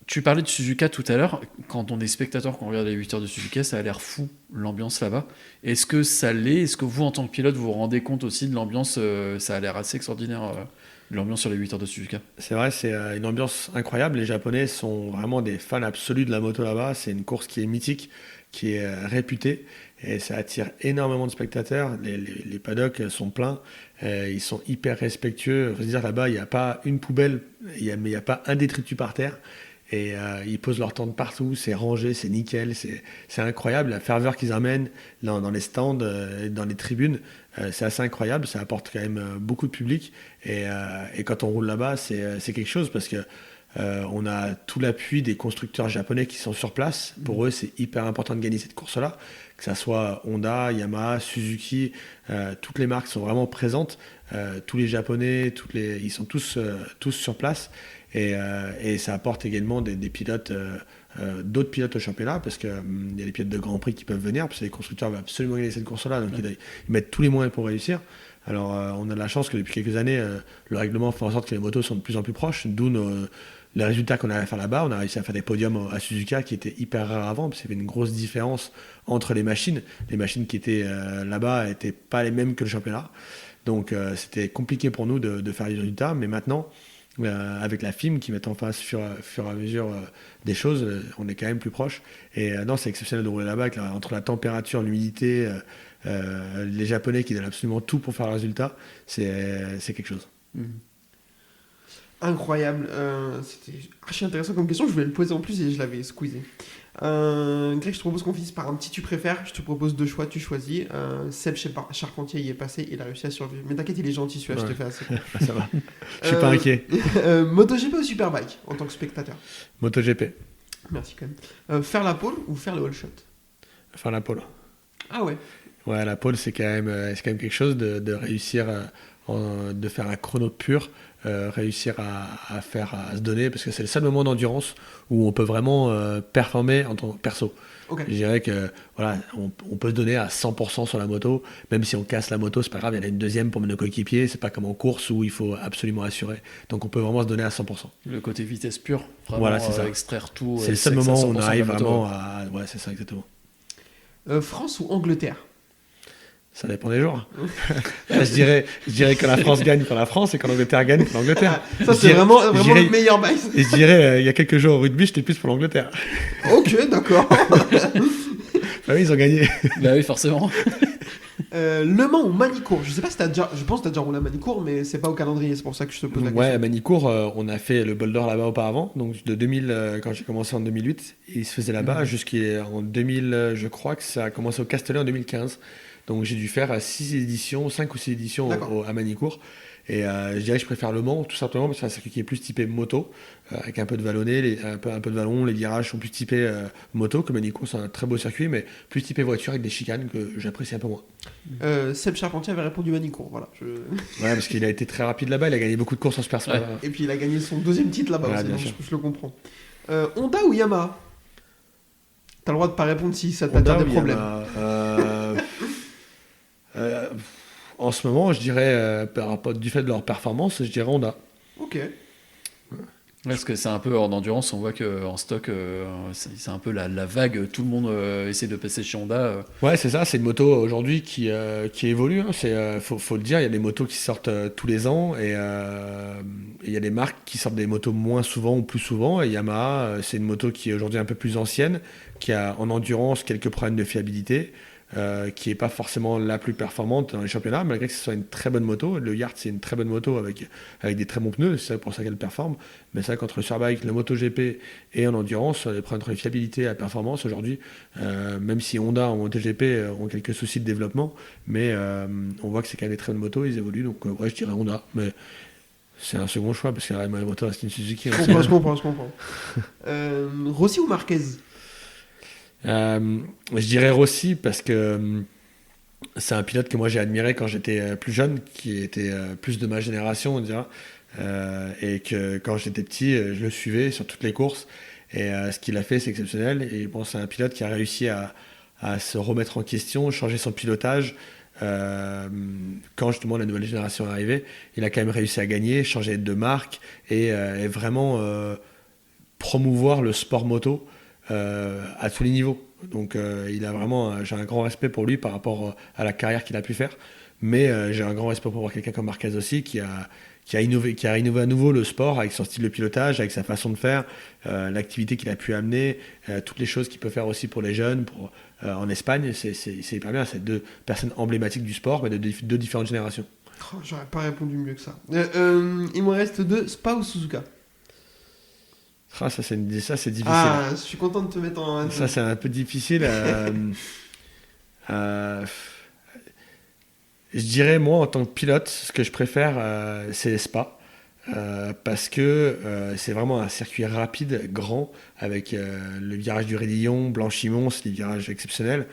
Speaker 9: Tu parlais de Suzuka tout à l'heure. Quand on est spectateur, quand on regarde les 8 heures de Suzuka, ça a l'air fou, l'ambiance là-bas. Est-ce que ça l'est? Est-ce que vous, en tant que pilote, vous vous rendez compte aussi de l'ambiance? Ça a l'air assez extraordinaire, l'ambiance sur les 8 heures de Suzuka.
Speaker 8: C'est vrai, c'est une ambiance incroyable. Les Japonais sont vraiment des fans absolus de la moto là-bas. C'est une course qui est mythique, qui est réputée, et ça attire énormément de spectateurs. Les paddocks sont pleins, ils sont hyper respectueux. Il faut se dire, là-bas, il n'y a pas une poubelle, mais il n'y a pas un détritus par terre. Et ils posent leur tente partout, c'est rangé, c'est nickel, c'est incroyable. La ferveur qu'ils amènent dans les stands, dans les tribunes, c'est assez incroyable. Ça apporte quand même beaucoup de public. Et quand on roule là-bas, c'est quelque chose parce que on a tout l'appui des constructeurs japonais qui sont sur place. Pour eux, c'est hyper important de gagner cette course-là. Que ça soit Honda, Yamaha, Suzuki, toutes les marques sont vraiment présentes. Tous les Japonais, ils sont tous sur place. Et ça apporte également des pilotes, d'autres pilotes au championnat, parce qu'il y a des pilotes de Grand Prix qui peuvent venir, parce que les constructeurs veulent absolument gagner cette course-là, donc ils mettent tous les moyens pour réussir. Alors on a de la chance que depuis quelques années, le règlement fait en sorte que les motos sont de plus en plus proches, d'où les résultats qu'on a à faire là-bas. On a réussi à faire des podiums à Suzuka qui étaient hyper rares avant, parce qu'il y avait une grosse différence entre les machines. Les machines qui étaient là-bas n'étaient pas les mêmes que le championnat. Donc c'était compliqué pour nous de faire les résultats, mais maintenant, avec la FIM qui met en face fur et à mesure des choses, on est quand même plus proche. Et non, c'est exceptionnel de rouler là-bas, entre la température, l'humidité, les Japonais qui donnent absolument tout pour faire le résultat, c'est quelque chose.
Speaker 7: Incroyable. C'était archi intéressant comme question. Je voulais le poser en plus et je l'avais squeezé. Greg, je te propose qu'on finisse par un petit tu préfères. Je te propose 2 choix, tu choisis. Seb Charpentier y est passé, il a réussi à survivre. Mais t'inquiète, il est gentil celui-là, je te fais assez.
Speaker 8: Ça va. Je suis pas inquiet.
Speaker 7: MotoGP ou Superbike en tant que spectateur?
Speaker 8: MotoGP,
Speaker 7: Merci quand même. Faire la pole ou faire le all shot?
Speaker 8: faire la pole.
Speaker 7: Ah ouais.
Speaker 8: Ouais, la pole, c'est quand même quelque chose de réussir, de faire un chrono pur, réussir à se donner, parce que c'est le seul moment d'endurance où on peut vraiment performer en tant que perso.
Speaker 7: Ok.
Speaker 8: Je dirais que voilà, on peut se donner à 100% sur la moto, même si on casse la moto, c'est pas grave, il y en a une deuxième pour nos coéquipiers, c'est pas comme en course où il faut absolument assurer. Donc on peut vraiment se donner à 100%.
Speaker 9: Le côté vitesse pure, vraiment
Speaker 8: Voilà, c'est ça.
Speaker 9: extraire tout.
Speaker 8: C'est le seul moment où on arrive vraiment à... Ouais, c'est ça exactement.
Speaker 7: France ou Angleterre?
Speaker 8: Ça dépend des jours. Je dirais que la France gagne pour la France et que l'Angleterre gagne pour l'Angleterre.
Speaker 7: Ça,
Speaker 8: Je
Speaker 7: c'est
Speaker 8: dirais-
Speaker 7: vraiment
Speaker 8: je dirais-
Speaker 7: le meilleur bail.
Speaker 8: Et je dirais, il y a quelques jours au rugby, j'étais plus pour l'Angleterre.
Speaker 7: Ok, d'accord.
Speaker 8: Ah oui, ils ont gagné.
Speaker 9: Bah oui, forcément.
Speaker 7: Le Mans ou Manicourt? Je sais pas si t'as déjà... Je pense que t'as déjà roulé à Manicourt, mais c'est pas au calendrier, c'est pour ça que je te pose la
Speaker 8: Ouais,
Speaker 7: question.
Speaker 8: à Manicourt, on a fait le Boulder là-bas auparavant. Donc de 2000, quand j'ai commencé en 2008, il se faisait là-bas jusqu'en 2000, je crois que ça a commencé au Castellet en 2015. Donc j'ai dû faire 5 ou 6 éditions
Speaker 7: D'accord.
Speaker 8: à Manicourt. Et je dirais que je préfère le Mans, tout simplement parce que c'est un circuit qui est plus typé moto, avec un peu de vallonné, un peu de vallon, les virages sont plus typés moto, que Manicourt, c'est un très beau circuit, mais plus typé voiture avec des chicanes que j'apprécie un peu moins.
Speaker 7: Seb Charpentier avait répondu Manicourt, voilà.
Speaker 8: Ouais, parce qu'il a été très rapide là-bas, il a gagné beaucoup de courses en super sport.
Speaker 9: Ouais.
Speaker 7: Et puis il a gagné son 2e titre là-bas
Speaker 8: Ouais,
Speaker 7: aussi,
Speaker 8: bien
Speaker 7: donc
Speaker 8: sûr.
Speaker 7: je le comprends. Honda ou Yamaha? T'as le droit de pas répondre si ça
Speaker 8: Honda
Speaker 7: t'attire des
Speaker 8: ou
Speaker 7: problèmes.
Speaker 8: Yamaha en ce moment, je dirais, par rapport du fait de leur performance, je dirais Honda.
Speaker 7: Ok.
Speaker 9: Parce que c'est un peu en endurance, on voit qu'en stock, c'est un peu la vague. Tout le monde essaie de passer chez Honda.
Speaker 8: Ouais, c'est ça, c'est une moto aujourd'hui qui évolue. Hein. Faut le dire, il y a des motos qui sortent tous les ans et il y a des marques qui sortent des motos moins souvent ou plus souvent. Et Yamaha, c'est une moto qui est aujourd'hui un peu plus ancienne, qui a en endurance quelques problèmes de fiabilité. qui n'est pas forcément la plus performante dans les championnats, malgré que ce soit une très bonne moto. Le Yard, c'est une très bonne moto avec des très bons pneus, c'est pour ça qu'elle performe. Mais c'est vrai qu'entre le Superbike, le MotoGP et en endurance, entre les fiabilité et la performance, aujourd'hui, même si Honda en MotoGP ont quelques soucis de développement, mais on voit que c'est quand même des très bonnes motos, ils évoluent. Donc, ouais, je dirais Honda. Mais c'est un second choix parce que la moto reste une Suzuki.
Speaker 7: Je comprends. Rossi ou Marquez?
Speaker 8: Je dirais Rossi parce que c'est un pilote que moi j'ai admiré quand j'étais plus jeune, qui était plus de ma génération, on dira, et que quand j'étais petit, je le suivais sur toutes les courses. Et ce qu'il a fait, c'est exceptionnel. Et bon, c'est un pilote qui a réussi à se remettre en question, changer son pilotage. Quand justement la nouvelle génération est arrivée, il a quand même réussi à gagner, changer de marque et vraiment promouvoir le sport moto à tous les niveaux. Donc il a vraiment, j'ai un grand respect pour lui par rapport à la carrière qu'il a pu faire, mais j'ai un grand respect pour quelqu'un comme Marquez aussi qui a innové à nouveau le sport avec son style de pilotage, avec sa façon de faire, l'activité qu'il a pu amener, toutes les choses qu'il peut faire aussi pour les jeunes, en Espagne, c'est hyper bien. C'est deux personnes emblématiques du sport, mais de deux différentes générations.
Speaker 7: Oh, j'aurais pas répondu mieux que ça. Il me reste 2, Spa ou Suzuka?
Speaker 8: Ça c'est difficile.
Speaker 7: Ah, je suis content de te mettre en...
Speaker 8: Ça c'est un peu difficile. Je dirais, moi, en tant que pilote, ce que je préfère, c'est Spa. Parce que c'est vraiment un circuit rapide, grand, avec le virage du Raidillon, Blanchimont, c'est des virages exceptionnels,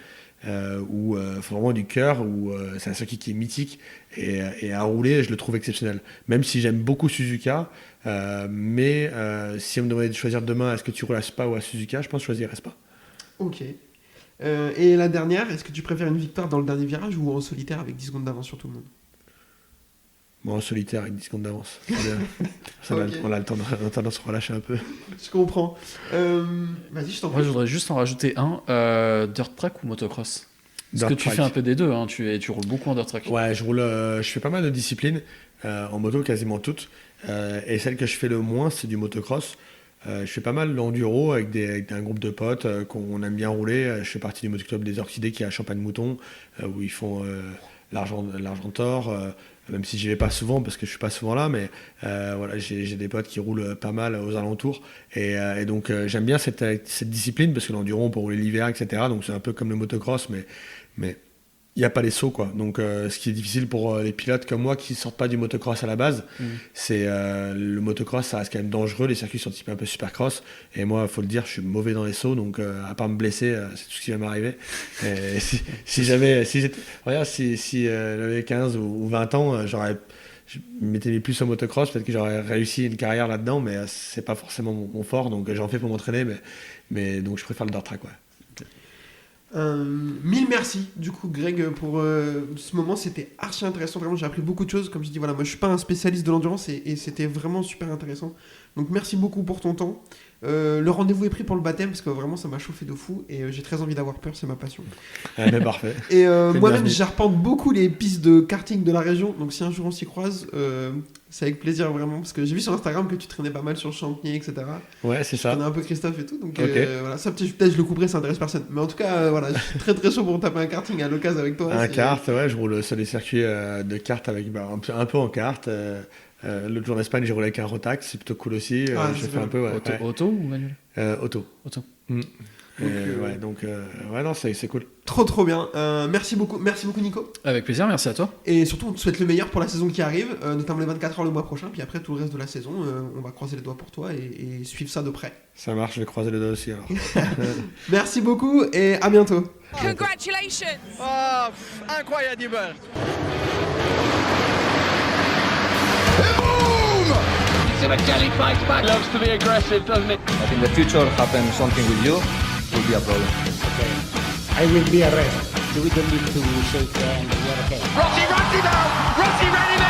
Speaker 8: où il faut vraiment du cœur, où c'est un circuit qui est mythique, et à rouler, je le trouve exceptionnel. Même si j'aime beaucoup Suzuka, mais si on me demandait de choisir demain, est-ce que tu roules à Spa ou à Suzuka, je pense que je choisirais Spa.
Speaker 7: Ok. Et la dernière, est-ce que tu préfères une victoire dans le dernier virage ou en solitaire avec 10 secondes d'avance sur tout le monde?
Speaker 8: Bon, en solitaire avec 10 secondes d'avance.
Speaker 7: Okay.
Speaker 8: On a le temps de se relâcher un peu.
Speaker 7: Je comprends. Vas-y, je t'en prie.
Speaker 9: Moi, je voudrais juste en rajouter un. Dirt track ou motocross? Parce que tu fais un peu des deux, hein, tu roules beaucoup en dirt track.
Speaker 8: Ouais, je fais pas mal de disciplines, en moto quasiment toutes. Et celle que je fais le moins, c'est du motocross. Je fais pas mal d'enduro avec un groupe de potes qu'on aime bien rouler. Je fais partie du motoclub des Orchidées qui est à Champagne-Mouton, où ils font l'Argentor. Même si j'y vais pas souvent parce que je suis pas souvent là, mais voilà, j'ai des potes qui roulent pas mal aux alentours et donc j'aime bien cette discipline parce que l'enduro on peut rouler l'hiver, etc. Donc c'est un peu comme le motocross, mais il n'y a pas les sauts, quoi. Donc ce qui est difficile pour les pilotes comme moi qui sortent pas du motocross à la base, c'est le motocross, ça reste quand même dangereux, les circuits sont un peu supercross, et moi, faut le dire, je suis mauvais dans les sauts, donc à part me blesser, c'est tout ce qui va m'arriver. Et si j'avais 15 ou 20 ans, je m'étais mis plus au motocross, peut-être que j'aurais réussi une carrière là-dedans, mais c'est pas forcément mon fort, donc j'en fais pour m'entraîner, mais donc je préfère le dirt track, ouais.
Speaker 7: Mille merci du coup Greg pour ce moment, c'était archi intéressant, vraiment j'ai appris beaucoup de choses. Comme je dis, voilà, moi je suis pas un spécialiste de l'endurance et c'était vraiment super intéressant, donc merci beaucoup pour ton temps. Le rendez-vous est pris pour le baptême parce que vraiment ça m'a chauffé de fou et j'ai très envie d'avoir peur, c'est ma passion.
Speaker 8: Mais parfait.
Speaker 7: Et moi-même j'arpente beaucoup les pistes de karting de la région, donc si un jour on s'y croise, c'est avec plaisir vraiment, parce que j'ai vu sur Instagram que tu traînais pas mal sur Champigny, etc.
Speaker 8: Ouais, c'est ça.
Speaker 7: Je connais un peu Christophe et tout, donc
Speaker 8: Okay.
Speaker 7: voilà, ça peut-être je le couperai, ça intéresse personne, mais en tout cas voilà, je suis très très chaud pour taper un karting à l'occasion avec toi.
Speaker 8: Un kart, ouais, je roule sur les circuits de kart avec un peu en kart. L'autre jour en Espagne, j'ai roulé avec un Rotax, c'est plutôt cool aussi. J'ai fait un peu, ouais,
Speaker 9: Auto ou manuel?
Speaker 8: Auto. Ouais, donc ouais, non, c'est cool.
Speaker 7: Trop bien. Merci beaucoup Nico.
Speaker 9: Avec plaisir, merci à toi.
Speaker 7: Et surtout, on te souhaite le meilleur pour la saison qui arrive, notamment les 24 heures le mois prochain, puis après tout le reste de la saison, on va croiser les doigts pour toi et suivre ça de près.
Speaker 8: Ça marche, je vais croiser les doigts aussi alors.
Speaker 7: Merci beaucoup et à bientôt.
Speaker 1: Congratulations!
Speaker 2: Oh, incroyable!
Speaker 3: Sebastiani fights back.
Speaker 2: Loves to be aggressive, doesn't it?
Speaker 5: But in the future happen something with you, it will be a problem.
Speaker 6: I will be arrested. We don't need to shake hands. We are okay.
Speaker 2: Rossi runs it down! Rossi ran it